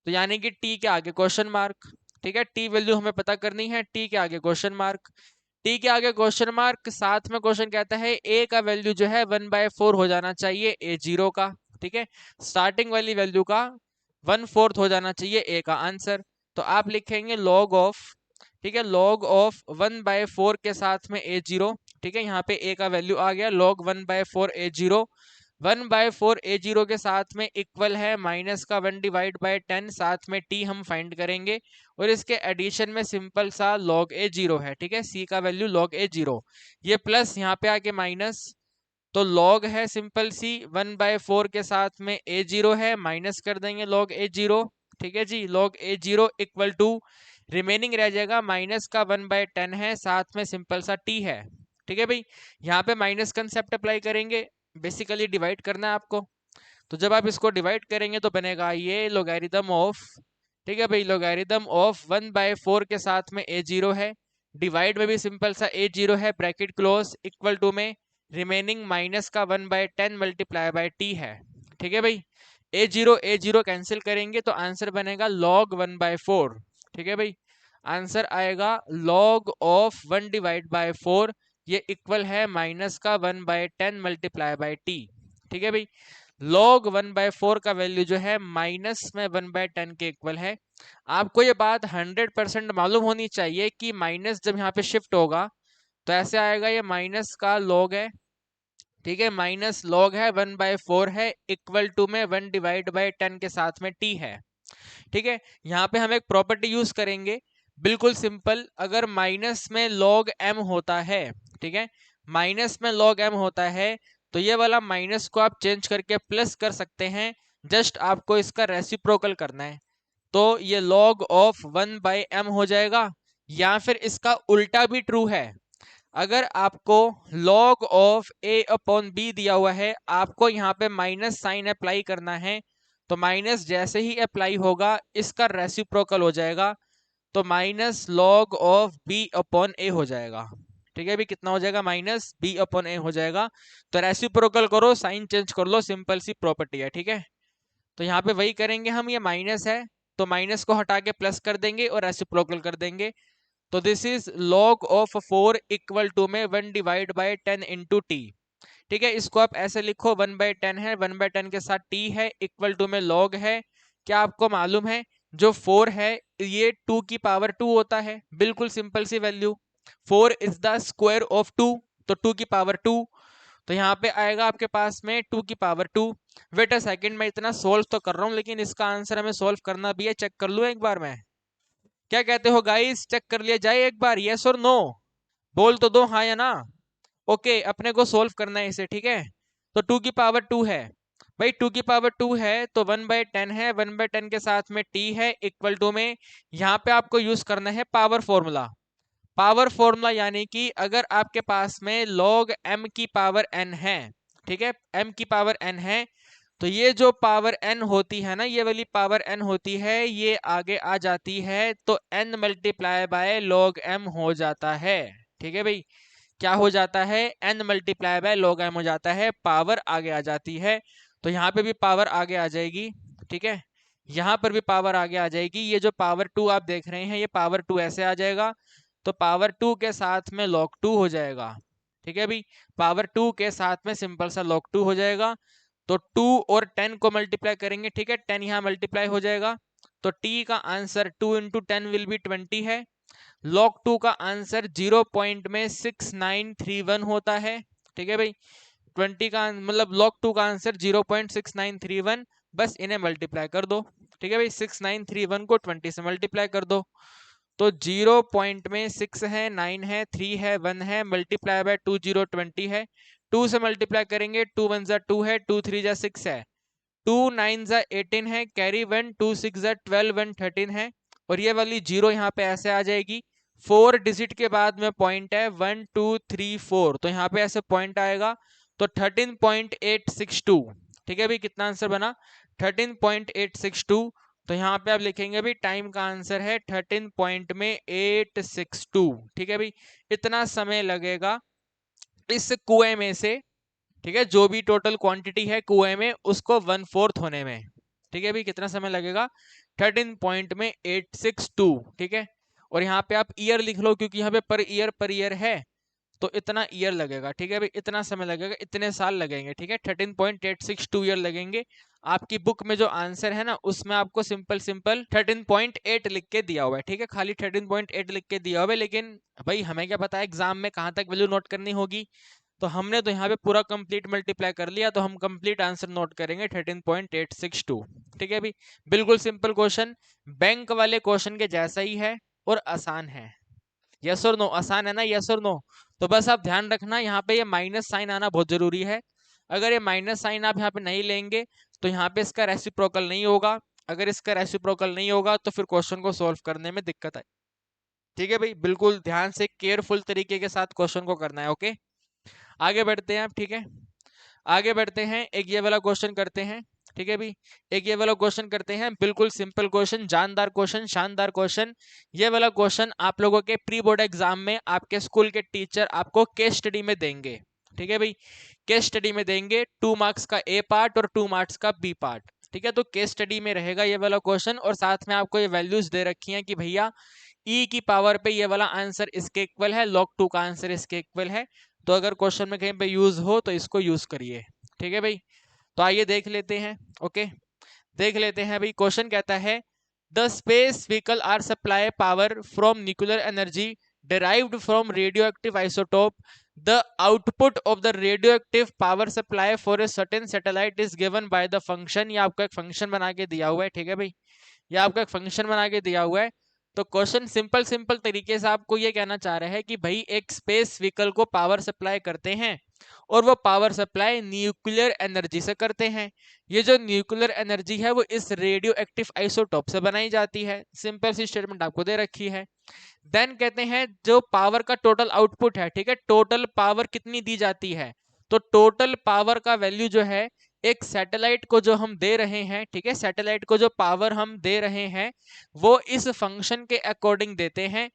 तो यानी कि टी के आगे क्वेश्चन मार्क। ठीक है, टी वैल्यू हमें पता करनी है, टी के आगे क्वेश्चन मार्क, टी के आगे क्वेश्चन मार्क, साथ में क्वेश्चन कहता है ए का वैल्यू जो है 1/4 हो जाना चाहिए A0 का। ठीक है, स्टार्टिंग वाली वैल्यू का 1/4 हो जाना चाहिए ए का आंसर। तो आप लिखेंगे log ऑफ ठीक है, log ऑफ 1/4 के साथ में a0, ठीक है, यहाँ पे a का वैल्यू आ गया, log 1/4 a0, 1/4 a0 के साथ में इक्वल है माइनस का 1 डिवाइड बाय 10, साथ में t हम फाइंड करेंगे और इसके एडिशन में सिंपल सा log a0 है, ठीक है, c का वैल्यू log a0, ये प्लस यहाँ पे आके माइनस, तो log है सिंपल सी 1/4 के साथ में a0 है, माइनस कर देंगे log a0, ठीक है जी, log a0 equal to remaining रह जाएगा माइनस का 1/10 है, साथ में सिंपल सा t है, ठीक है भाई, यहाँ पे माइनस कंसेप्ट अप्लाई करेंगे, बेसिकली डिवाइड करना है आपको, तो जब आप इसको डिवाइड करेंगे तो बनेगा ये लोगैरिथम ऑफ, ठीक है भाई, लोगैरिथम ऑफ 1/4 के साथ में a0 है, डिवाइड में भी सिंपल सा a0 है, ब्रैकेट क्लोज, इक्वल टू में रिमेनिंग माइनस का 1/10 मल्टीप्लाई बाय t है, ठीक है भाई, a0 कैंसिल करेंगे तो आंसर बनेगा log 1/4, ठीक है भाई, आंसर आएगा log ऑफ 1 डिवाइड बाय 4, ये इक्वल है माइनस का 1/10 मल्टीप्लाई बाय t, ठीक है भाई, log 1/4 का वैल्यू जो है माइनस में 1/10 के इक्वल है। आपको ये बात 100% मालूम होनी चाहिए कि माइनस जब यहाँ पे शिफ्ट होगा तो ऐसे आएगा, ये माइनस का log है, ठीक है, माइनस log है 1/4 है, इक्वल टू में 1 डिवाइड बाय 10 के साथ में t है, ठीक है, यहाँ पे हम एक प्रॉपर्टी यूज करेंगे, बिल्कुल सिंपल, अगर माइनस में log m होता है, ठीक है, माइनस में log m होता है, तो ये वाला माइनस को आप चेंज करके प्लस कर सकते हैं, जस्ट आपको इसका रेसिप्रोकल करना है, तो ये log ऑफ 1/m हो जाएगा, या फिर इसका उल्टा भी ट्रू है, अगर आपको log of a upon b दिया हुआ है, आपको यहाँ पे माइनस साइन अप्लाई करना है, तो माइनस जैसे ही अप्लाई होगा इसका रेसिप्रोकल हो जाएगा, तो minus log of b upon a हो जाएगा, ठीक है भी, कितना हो जाएगा, माइनस b अपॉन a हो जाएगा, तो रेसिप्रोकल करो, साइन चेंज कर लो, सिंपल सी प्रॉपर्टी है, ठीक है, तो यहाँ पे वही करेंगे हम, ये माइनस है तो माइनस को हटा के प्लस कर देंगे और रेसिप्रोकल कर देंगे, तो this is log of 4 equal to में 1 डिवाइड बाय 10 इंटू टी, ठीक है, इसको आप ऐसे लिखो, 1/10 है, 1/10 के साथ t है, इक्वल टू में log है, क्या आपको मालूम है जो 4 है ये 2 की पावर 2 होता है, बिल्कुल simple C value, 4 is the square of 2, तो 2 की पावर 2, तो यहाँ पे आएगा आपके पास में 2 की पावर 2, वेट अ सेकंड, मैं इतना सोल्व तो कर रहा हूँ लेकिन इसका आंसर हमें सोल्व करना भी है, चेक कर लूँ एक बार मैं, क्या कहते हो गाइस, चेक कर लिया जाए एक बार, यस और नो, बोल तो दो हाँ या ना, ओके, अपने को सोल्व करना है इसे, ठीक है, तो 2 की पावर 2 है भाई, 2 की पावर 2 है तो 1/10 है, 1/10 के साथ में t है, इक्वल टू में यहाँ पे आपको यूज करना है पावर फॉर्मूला, पावर फॉर्मूला यानी कि अगर आपके पास में log m की पावर n है, ठीक है, m की पावर n है, तो ये जो पावर n होती है ना, ये वाली पावर n होती है, ये आगे आ जाती है, तो n multiply by log m हो जाता है, ठीक है भाई, क्या हो जाता है, n multiply by log m हो जाता है, पावर आगे आ जाती है, तो यहाँ पे भी पावर आगे आ जाएगी, ठीक है, यहाँ पर भी पावर आगे आ जाएगी, ये जो पावर 2 आप देख रहे हैं, ये पावर 2 ऐसे आ जाएगा, तो पावर 2 के साथ में log 2 हो जाएगा, ठीक है भाई, पावर 2 के साथ में सिंपल सा log 2 हो जाएगा, तो 2 और 10 को मल्टीप्लाई करेंगे, ठीक है, 10 यहाँ मल्टीप्लाई हो जाएगा, तो t का आंसर 2 इंटू 10 विल बी 20 है, log 2 का आंसर 0 पॉइंट में 6931 होता है, ठीक है भाई, 20 का मतलब log 2 का आंसर 0.6931, बस इन्हें मल्टीप्लाई कर दो, ठीक है भाई, 6931 को 20 से मल्टीप्लाई कर दो, तो 0 पॉइंट में 6 है, 9 है, 3 है, 1 है, मल्टीप्लाई बाय 2 0 20 है, 2 से मल्टीप्लाई करेंगे, 2 1 जा 2 है, 2 3 जा 6 है, 2 9 जा 18 है, कैरी 1, 2 6 जा 12, 1 13 है, और ये वाली जीरो यहाँ पे ऐसे आ जाएगी, 4 डिजिट के बाद में पॉइंट है 1 2 3 4, तो यहाँ पे ऐसे पॉइंट आएगा, तो 13.862, ठीक है भाई, कितना आंसर बना, 13.862, तो यहाँ पे आप लिखेंगे भी टाइम का आंसर है 13 पॉइंट में 862, ठीक है भाई, इतना समय लगेगा इस कुएं में से, ठीक है, जो भी टोटल क्वांटिटी है कुएं में उसको 1/4 होने में, ठीक है भाई, कितना समय लगेगा, 13 पॉइंट में 862, ठीक है, और यहाँ पे आप ईयर लिख लो क्योंकि यहाँ पे पर ईयर है, तो इतना ईयर लगेगा, ठीक है भाई, इतना समय लगेगा, इतने साल लगेंगे, ठीक है, 13.862 ईयर लगेंगे। आपकी बुक में जो आंसर है ना उसमें आपको सिंपल सिंपल 13.8 लिख के दिया हुआ है, ठीक है, खाली 13.8 लिख के दिया हुआ है, लेकिन भाई हमें क्या पता है एग्जाम में कहाँ तक वैल्यू नोट करनी होगी। तो हमने तो यहाँ पे पूरा कंप्लीट मल्टीप्लाई कर लिया, तो हम कंप्लीट आंसर नोट करेंगे 13.862, ठीक है भाई। बिल्कुल सिंपल क्वेश्चन, बैंक वाले क्वेश्चन के जैसा ही है और आसान है। यस और नो, आसान है ना, यस और नो। तो बस आप ध्यान रखना यहाँ पे ये माइनस साइन आना बहुत जरूरी है। अगर ये माइनस साइन आप यहाँ पे नहीं लेंगे तो यहाँ पे इसका रेसिप्रोकल नहीं होगा। अगर इसका रेसिप्रोकल नहीं होगा तो फिर क्वेश्चन को सॉल्व करने में दिक्कत आए, ठीक है भाई। बिल्कुल ध्यान से केयरफुल तरीके के साथ क्वेश्चन को करना है, ओके। आगे बढ़ते हैं आप, ठीक है, आगे बढ़ते हैं, एक ये वाला क्वेश्चन करते हैं, ठीक है भाई। एक ये वाला क्वेश्चन करते हैं, बिल्कुल सिंपल क्वेश्चन, जानदार क्वेश्चन, शानदार क्वेश्चन। ये वाला क्वेश्चन आप लोगों के प्री बोर्ड एग्जाम में आपके स्कूल के टीचर आपको केस स्टडी में देंगे, ठीक है भाई। केस स्टडी में देंगे, 2 मार्क्स का ए पार्ट और 2 मार्क्स का बी पार्ट, ठीक है। तो केस स्टडी में रहेगा ये वाला क्वेश्चन, और साथ में आपको ये वैल्यूज दे रखी हैं कि भैया ई की पावर पे ये वाला आंसर इसके इक्वल है, log 2 का आंसर इसके इक्वल है। तो अगर क्वेश्चन में कहीं पे यूज हो तो इसको यूज करिए, ठीक है भाई। तो आइए देख लेते हैं, ओके, देख लेते हैं भाई। क्वेश्चन कहता है the space vehicle are supply power from nuclear energy derived from radioactive isotope. The output of the radioactive power supply for a certain satellite is given by the function. ये आपको एक function बना के दिया हुआ है, ठीक है भाई, ये आपको एक फंक्शन बना के दिया हुआ है। तो क्वेश्चन सिंपल सिंपल तरीके से आपको ये कहना चाह रहा है कि भाई एक स्पेस व्हीकल को पावर सप्लाई करते हैं और वो पावर सप्लाई न्यूक्लियर एनर्जी से करते हैं। ये जो न्यूक्लियर एनर्जी है वो इस रेडियो एक्टिव आइसोटोप से बनाई जाती है। सिंपल सी स्टेटमेंट आपको दे रखी है। देन कहते हैं जो पावर का टोटल आउटपुट है, ठीक है, टोटल पावर कितनी दी जाती है। तो टोटल पावर का वैल्यू जो है एक सैटेलाइट को जो हम दे रहे हैं, ठीक है, सैटेलाइट को जो पावर हम दे रहे हैं वो इस फंक्शन के अकॉर्डिंग देते हैं,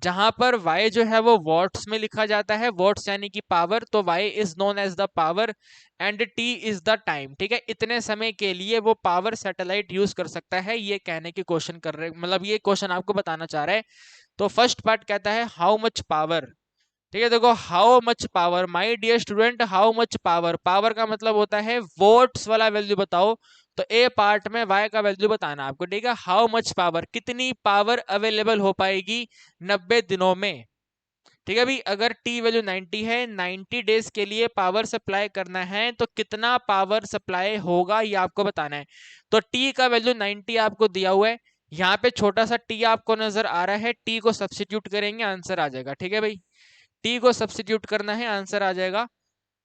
जहां पर y जो है वो वॉट्स में लिखा जाता है, वॉट्स यानी कि पावर, तो y is known as the power and t is the time, ठीक है। इतने समय के लिए वो पावर सैटेलाइट यूज कर सकता है, ये कहने की क्वेश्चन कर रहे, मतलब ये क्वेश्चन आपको बताना चाह रहा है। तो फर्स्ट पार्ट कहता है हाउ मच पावर, ठीक है, देखो how much power, my dear student, how much power, power का मतलब होता है वोट्स वाला वैल्यू बताओ। तो ए पार्ट में वाई का वैल्यू बताना आपको, ठीक है। हाउ मच पावर, कितनी पावर अवेलेबल हो पाएगी 90 दिनों में, ठीक है भाई। अगर टी वैल्यू 90 है, 90 डेज के लिए पावर सप्लाई करना है तो कितना पावर सप्लाई होगा ये आपको बताना है। तो टी का वैल्यू 90 आपको दिया हुआ है, यहाँ पे छोटा सा टी आपको नजर आ रहा है, टी को सब्सिट्यूट करेंगे आंसर आ जाएगा, ठीक है भाई। टी को सब्सिट्यूट करना है आंसर आ जाएगा।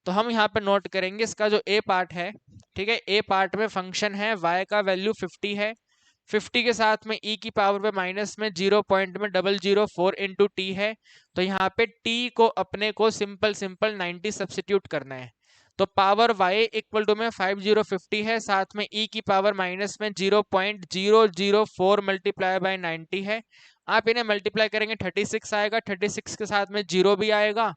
तो हम यहाँ पे नोट करेंगे इसका जो ए पार्ट है, ठीक है, ए पार्ट में फंक्शन है y का वैल्यू 50 है, 50 के साथ में e की पावर पे माइनस में 0.004 इंटू टी है। तो यहाँ पे t को अपने को सिंपल सिंपल 90 सब्सिट्यूट करना है। तो पावर y इक्वल टू में 5050 है, साथ में e की पावर माइनस में 0.004 मल्टीप्लाई बाय 90 है। आप इन्हें मल्टीप्लाई करेंगे 36 आएगा, 36 के साथ में 0 भी आएगा।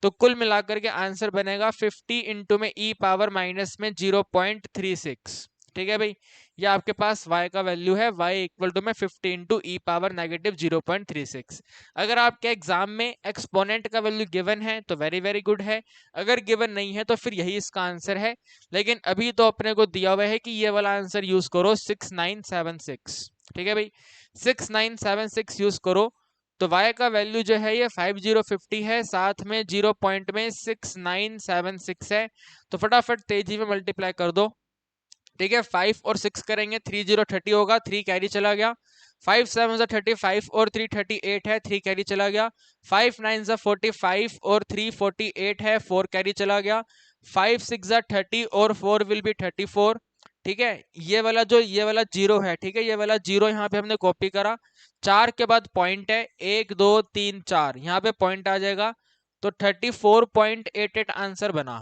तो कुल मिलाकर के आंसर बनेगा 50 इंटू में ई पावर माइनस में 0.36, ठीक है भाई। ये आपके पास y का वैल्यू है, y इक्वल टू में 50 इंटू ई पावर नेगेटिव 0.36। अगर आपके एग्जाम में एक्सपोनेंट का वैल्यू गिवन है तो वेरी वेरी गुड है, अगर गिवन नहीं है तो फिर यही इसका आंसर है। लेकिन अभी तो अपने को दिया हुआ है कि ये वाला आंसर यूज करो 6976, ठीक है भाई, 6976 यूज करो। तो y का वैल्यू जो है ये 5050 है, साथ में 0 पॉइंट में 6976 है। तो फटाफट तेजी में मल्टीप्लाई कर दो, ठीक है। 5 और 6 करेंगे 3030 होगा, 3 कैरी चला गया, 5 7 35 और 3 38 है, 3 कैरी चला गया, 5 9 45 और 3 48 है, 4 कैरी चला गया, 5 6 30 और 4 विल बी 34, ठीक है। ये वाला जीरो है, ठीक है, ये वाला जीरो यहाँ पे हमने कॉपी करा, 4 के बाद पॉइंट है, 1 2 3 4, यहाँ पे पॉइंट आ जाएगा। तो 34.88 आंसर बना,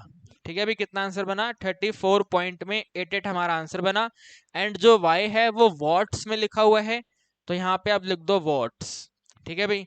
ठीक है अभी कितना आंसर बना 34.88 हमारा आंसर बना। एंड जो y है वो वॉट्स में लिखा हुआ है, तो यहाँ पे आप लिख दो वॉट्स, ठीक है भाई,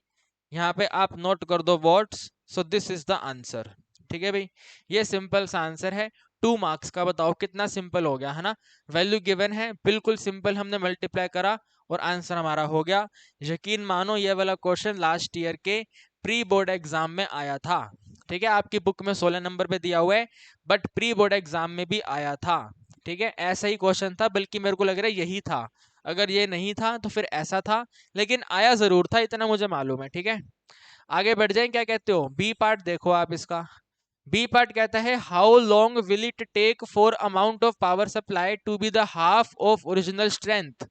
यहाँ पे आप नोट कर दो watts. So this is the answer, ठीक है भाई, ये सिंपल सा आंसर है 2 मार्क्स का। बताओ कितना सिंपल हो गया है ना, वैल्यू गिवन है, बिल्कुल सिंपल हमने मल्टीप्लाई करा और आंसर हमारा हो गया। यकीन मानो ये वाला क्वेश्चन लास्ट ईयर के प्री बोर्ड एग्जाम में आया था, ठीक है, आपकी बुक में 16 नंबर पे दिया हुआ है, बट प्री बोर्ड एग्जाम में भी आया था। ठीक है, ऐसा ही क्वेश्चन था, बल्कि मेरे को लग रहा है यही था। अगर ये नहीं था तो फिर ऐसा था, लेकिन आया जरूर था, इतना मुझे मालूम है। ठीक है, आगे बढ़ जाए, क्या कहते हो? बी पार्ट देखो आप इसका। बी पार्ट कहता है how long will it take for amount of power supply to be the half of original strength.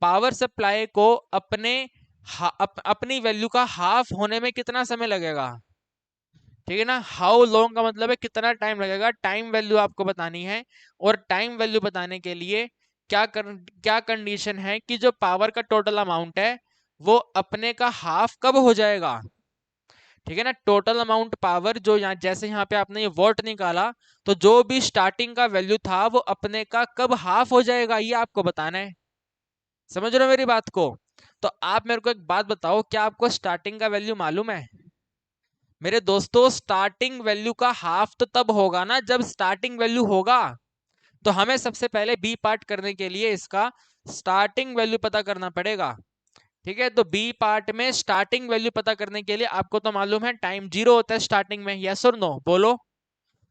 Power supply को अपनी वैल्यू का हाफ होने में कितना समय लगेगा? ठीक है ना, हाउ लॉन्ग का मतलब है कितना टाइम लगेगा, टाइम वैल्यू आपको बतानी है। और टाइम वैल्यू बताने के लिए क्या कंडीशन है कि जो पावर का टोटल अमाउंट है वो अपने का हाफ कब हो जाएगा। ठीक है ना, टोटल अमाउंट पावर जो यहाँ, जैसे यहाँ पे आपने ये वॉट निकाला, तो जो भी स्टार्टिंग का वैल्यू था वो अपने का कब हाफ हो जाएगा, ये आपको बताना है। समझ रहे हो मेरी बात को? तो आप मेरे को एक बात बताओ, क्या आपको स्टार्टिंग का वैल्यू मालूम है? मेरे दोस्तों, स्टार्टिंग वैल्यू का हाफ तो तब होगा ना जब स्टार्टिंग वैल्यू होगा। तो हमें सबसे पहले बी पार्ट करने के लिए इसका स्टार्टिंग वैल्यू पता करना पड़ेगा। ठीक है, तो बी पार्ट में स्टार्टिंग वैल्यू पता करने के लिए आपको तो मालूम है टाइम जीरो होता है स्टार्टिंग में, यस और नो बोलो।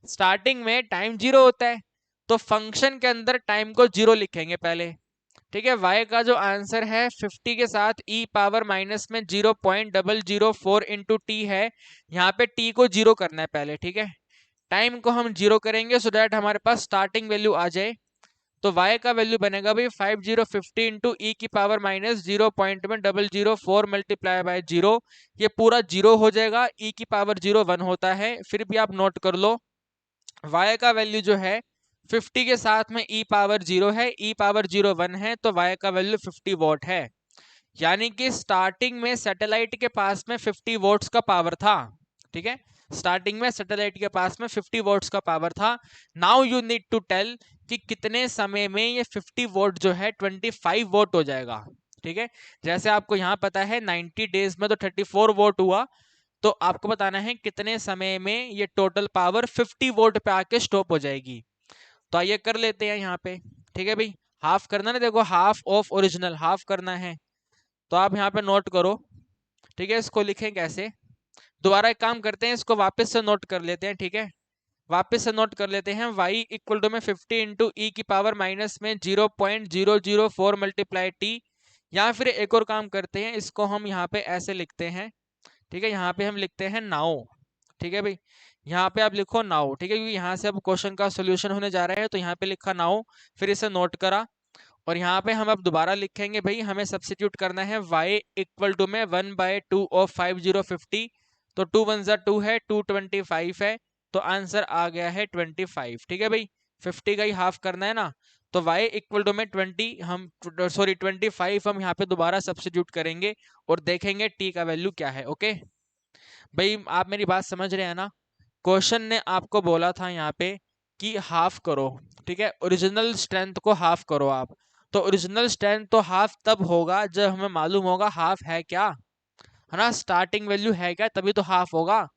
स्टार्टिंग में टाइम जीरो होता है, तो फंक्शन के अंदर टाइम को जीरो लिखेंगे पहले। ठीक है, y का जो आंसर है 50 के साथ e पावर माइनस में 0.004 इंटू टी है। यहाँ पे t को जीरो करना है पहले। ठीक है, टाइम को हम जीरो करेंगे सो दैट हमारे पास स्टार्टिंग वैल्यू आ जाए। तो y का वैल्यू बनेगा भाई 5050 इंटू ई की power minus 0.004 multiply by zero. ये पूरा जीरो हो जाएगा, e की पावर जीरो 1 होता है, फिर भी आप नोट कर लो। y का वैल्यू जो है 50 के साथ में e पावर जीरो है, e पावर जीरो 1 है, तो y का वैल्यू 50 वॉट है। यानी कि स्टार्टिंग में सैटेलाइट के पास में 50 वोट्स का पावर था। ठीक है, स्टार्टिंग में सैटेलाइट के पास में 50 वोट्स का पावर था। Now you need to tell कि कितने समय में ये 50 वोट जो है 25 वोट हो जाएगा। ठीक है, जैसे आपको यहाँ पता है 90 डेज में तो 34 वोट हुआ, तो आपको बताना है कितने समय में ये टोटल पावर 50 वोट पे आके स्टॉप हो जाएगी। तो आइए कर लेते हैं यहाँ पे। ठीक है भाई, हाफ करना ना, देखो हाफ ऑफ ओरिजिनल हाफ करना है, तो आप यहाँ पे नोट करो। ठीक है, इसको लिखें कैसे? दोबारा एक काम करते हैं, इसको वापस से नोट कर लेते हैं। ठीक है, वापस से नोट कर लेते हैं। y इक्वल टू में 50 इंटू ई की पावर माइनस में 0.004 मल्टीप्लाई टी। या फिर एक और काम करते हैं, इसको हम यहाँ पे ऐसे लिखते हैं। ठीक है, यहाँ पे हम लिखते हैं नाउ। ठीक है भाई, यहाँ पे आप लिखो नाउ। ठीक है, क्योंकि यहाँ से अब क्वेश्चन का सोल्यूशन होने जा रहा है, तो यहाँ पे लिखा नाउ, फिर इसे नोट करा। और यहाँ पे हम अब दोबारा लिखेंगे भाई, हमें सब्स्टिट्यूट करना है y इक्वल टू में 1/2 ऑफ 5050। तो 2 1 जा 2 है, 225 है, तो आंसर आ गया है 25। ठीक है भाई, 50 का ही हाफ करना है ना, तो y इक्वल टू में 20 हम सॉरी 25 हम यहाँ पे दोबारा सब्स्टिट्यूट करेंगे और देखेंगे t का वैल्यू क्या है। ओके भाई, आप मेरी बात समझ रहे हैं ना? क्वेश्चन ने आपको बोला था यहाँ पे कि हाफ करो। ठीक है, ओरिजिनल स्ट्रेंथ को हाफ करो आप। तो ओरिजिनल स्ट्रेंथ तो हाफ तब होगा जब हमें मालूम होगा हाफ है क्या, है ना, स्टार्टिंग वैल्यू है क्या, तभी तो हाफ होगा।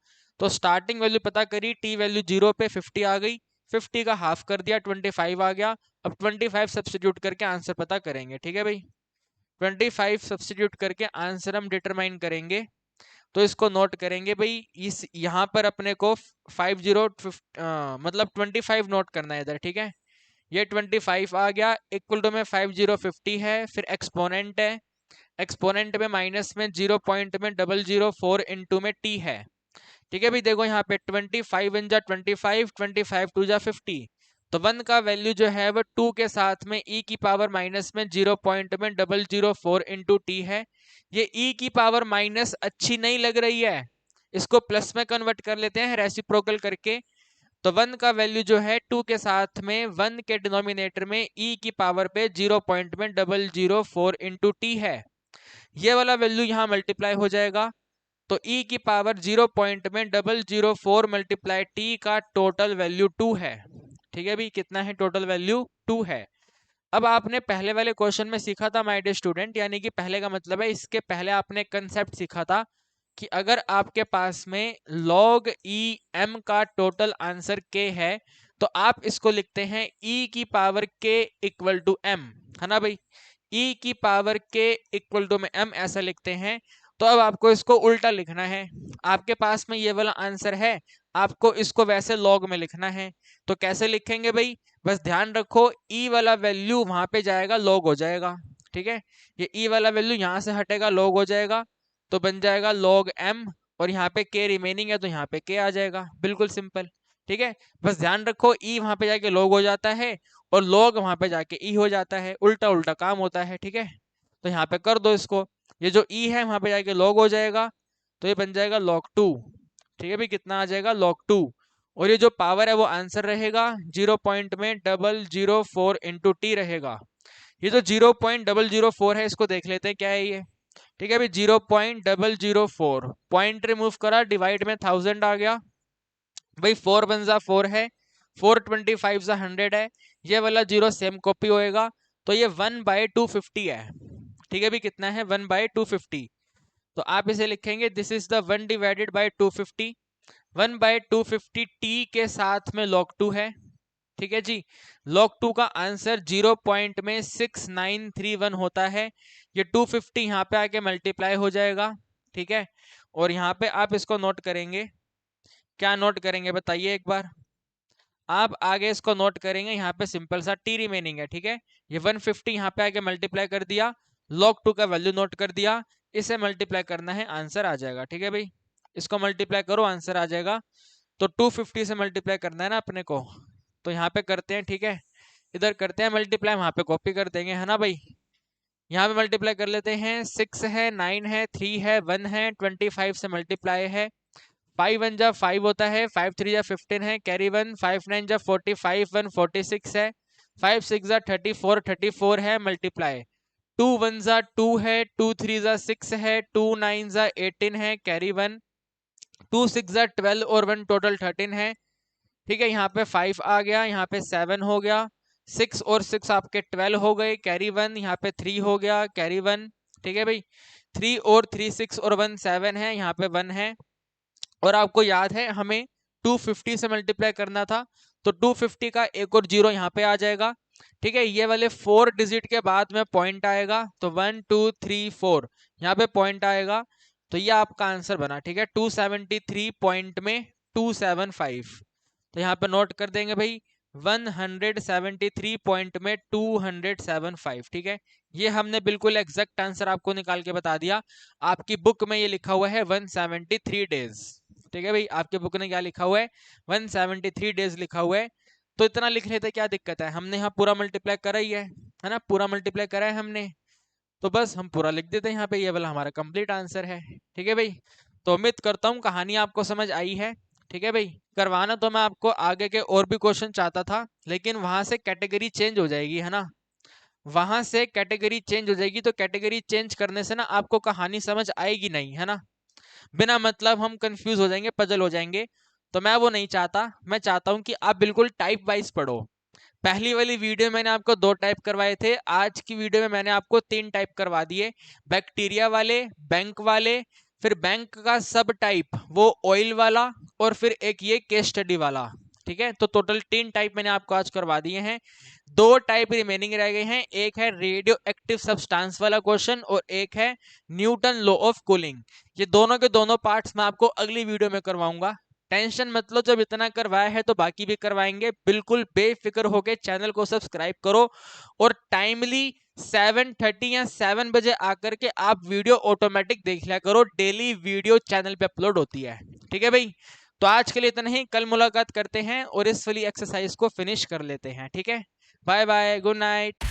तो स्टार्टिंग वैल्यू पता करी, टी वैल्यू जीरो पे 50 आ गई, 50 का हाफ कर दिया 25 आ गया। अब 25 सब्स्टिट्यूट करके आंसर पता करेंगे। ठीक है भाई, 25 सब्स्टिट्यूट करके आंसर हम डिटरमाइन करेंगे। तो इसको नोट करेंगे भाई, इस यहाँ पर अपने को मतलब 25 नोट करना है इधर। ठीक है, ये 25 आ गया, इक्वल टू में 5050 है, फिर एक्सपोनेंट है, एक्सपोनेंट में माइनस में 0.004 इंटू में टी है। ठीक है भाई, देखो यहाँ पे 25 इन जा 25, 25 टू जा 50, तो 1 का वैल्यू जो है वो 2 के साथ में e की पावर माइनस में 0.004 इंटू टी है। ये e की पावर माइनस अच्छी नहीं लग रही है, इसको प्लस में कन्वर्ट कर लेते हैं रेसिप्रोकल करके। तो 1 का वैल्यू जो है 2 के साथ में 1 के डिनोमिनेटर में e की पावर पे 0.004 इंटू टी है। ये वाला वैल्यू यहाँ मल्टीप्लाई हो जाएगा, तो e की पावर 0.004 मल्टीप्लाई टी का टोटल वैल्यू 2 है। ठीक है भाई, कितना है टोटल वैल्यू? 2 है। अब आपने पहले वाले क्वेश्चन में सीखा था माय डियर स्टूडेंट, यानी कि पहले का मतलब है इसके पहले आपने कंसेप्ट सीखा था कि अगर आपके पास में log e m का टोटल आंसर k है, तो आप इसको लिखते हैं e की power k equal to m, है ना भाई, e की पावर k इक्वल टू में m ऐसा लिखते हैं। तो अब आपको इसको उल्टा लिखना है, आपके पास में ये वाला आंसर है, आपको इसको वैसे लॉग में लिखना है। तो कैसे लिखेंगे भाई, बस ध्यान रखो ई वाला वैल्यू वहां पे जाएगा, लॉग हो जाएगा। ठीक है, ये ई वाला वैल्यू यहाँ से हटेगा, लॉग हो जाएगा, तो बन जाएगा लॉग एम, और यहाँ पे के रिमेनिंग है तो यहाँ पे के आ जाएगा, बिल्कुल सिंपल। ठीक है, बस ध्यान रखो ई वहां पे जाके लॉग हो जाता है और लॉग वहां पे जाके ई हो जाता है, उल्टा उल्टा काम होता है। ठीक है, तो यहाँ पे कर दो इसको, ये जो ई है वहां पे जाके लॉग हो जाएगा, तो ये बन जाएगा log 2। ठीक है भाई, कितना आ जाएगा log 2, और ये जो पावर है वो आंसर रहेगा 0.004 इंटू टी रहेगा। ये जो 0.004 है इसको देख लेते हैं क्या है ये। ठीक है भाई, 0.004 पॉइंट रिमूव करा, डिवाइड में 1000 आ गया भाई, 4 1 जा 4 है, 425 जा 100 है, ये वाला जीरो सेम कॉपी होएगा, तो ये 1/250 है। ठीक है भाई, कितना है 1/250, तो आप इसे लिखेंगे this is the 1 divided by 250, 1/250 T के साथ में log 2 है। ठीक है जी, log 2 का आंसर 0.6931 होता है। ये 250 यहाँ पे आके मल्टीप्लाई हो जाएगा। ठीक है, और यहाँ पे आप इसको नोट करेंगे, क्या नोट करेंगे बताइए एक बार। आप आगे इसको नोट करेंगे, यहाँ पे सिंपल सा टी रिमेनिंग है। ठीक है, ये 150 यहाँ पे आके मल्टीप्लाई कर दिया, log 2 का वैल्यू नोट कर दिया, इसे मल्टीप्लाई करना है, आंसर आ जाएगा। ठीक है भाई, इसको मल्टीप्लाई करो, आंसर आ जाएगा। तो 250 से मल्टीप्लाई करना है ना अपने को, तो यहाँ पे करते हैं। ठीक है, इधर करते हैं मल्टीप्लाई, वहां पे कॉपी कर देंगे, है ना भाई। यहाँ पे मल्टीप्लाई कर लेते हैं, 6 है, 9 है, 3 है, 1 है, 25 से मल्टीप्लाई है, 5 1 जा 5 होता है, 5 3 जा 15 है, कैरी 1, 5 9 जा 45, 1 46 है, 5 6 जा 34 है, मल्टीप्लाई 2 1 जा 2 है, 2 3 जा 6 है, 2 9 जा 18 है, कैरी 1, 2 6 जा 12 और 1 टोटल 13 है। ठीक है, यहाँ पे 5 आ गया, यहाँ पे 7 हो गया, 6 और 6 आपके 12 हो गए, कैरी 1, यहाँ पे 3 हो गया, कैरी 1। ठीक है भाई, 3 और 3 6 और 1 7 है, यहाँ पे 1 है, और आपको याद है हमें 250 से मल्टीप्लाई करना था, तो 250 का एक और जीरो यहाँ पे आ जाएगा। ठीक है, ये वाले 4 डिजिट के बाद में पॉइंट आएगा, तो 1 2 3 4 यहाँ पे पॉइंट आएगा, तो ये आपका आंसर बना। ठीक है, 273 पॉइंट में 275, तो यहाँ पे नोट कर देंगे भाई, 173 पॉइंट में 275। ठीक है, ये हमने बिल्कुल एग्जैक्ट आंसर आपको निकाल के बता दिया। आपकी बुक में ये लिखा हुआ है 173 डेज। ठीक है भाई, आपके बुक ने क्या लिखा हुआ है, 173 डेज लिखा हुआ है, तो इतना लिख लेते, क्या दिक्कत है, हमने यहाँ पूरा मल्टीप्लाई करा ही है ना, पूरा मल्टीप्लाई करा है हमने, तो बस हम पूरा लिख देते हैं यहाँ पे, ये वाला हमारा कंप्लीट आंसर है। ठीक है भाई, तो उम्मीद करता हूँ कहानी आपको समझ आई है। ठीक है भाई, करवाना तो मैं आपको आगे के और भी क्वेश्चन चाहता था, लेकिन वहां से कैटेगरी चेंज हो जाएगी, है ना, वहां से कैटेगरी चेंज हो जाएगी, तो कैटेगरी चेंज करने से ना आपको कहानी समझ आएगी नहीं, है ना, बिना मतलब हम कंफ्यूज हो जाएंगे, पजल हो जाएंगे, तो मैं वो नहीं चाहता। मैं चाहता हूँ कि आप बिल्कुल टाइप वाइज पढ़ो। पहली वाली वीडियो मैंने आपको 2 टाइप करवाए थे, आज की वीडियो में मैंने आपको 3 टाइप करवा दिए, बैक्टीरिया वाले, बैंक वाले, फिर बैंक का सब टाइप वो ऑयल वाला, और फिर एक ये केस स्टडी वाला। ठीक है, तो टोटल 3 टाइप मैंने आपको आज करवा दिए हैं, 2 टाइप रिमेनिंग रह गए हैं, एक है रेडियो एक्टिव सब्सटेंस वाला क्वेश्चन और एक है न्यूटन लॉ ऑफ कूलिंग। ये दोनों के दोनों पार्ट्स मैं आपको अगली वीडियो में करवाऊंगा। टेंशन मत लो, जब इतना करवाया है तो बाकी भी करवाएंगे, बिल्कुल बेफिक्र होके चैनल को सब्सक्राइब करो, और टाइमली 7:30 या 7 बजे आकर के आप वीडियो ऑटोमेटिक देख लिया करो, डेली वीडियो चैनल पे अपलोड होती है। ठीक है भाई, तो आज के लिए इतना ही, कल मुलाकात करते हैं और इस वाली एक्सरसाइज को फिनिश कर लेते हैं। ठीक है, बाय बाय, गुड नाइट।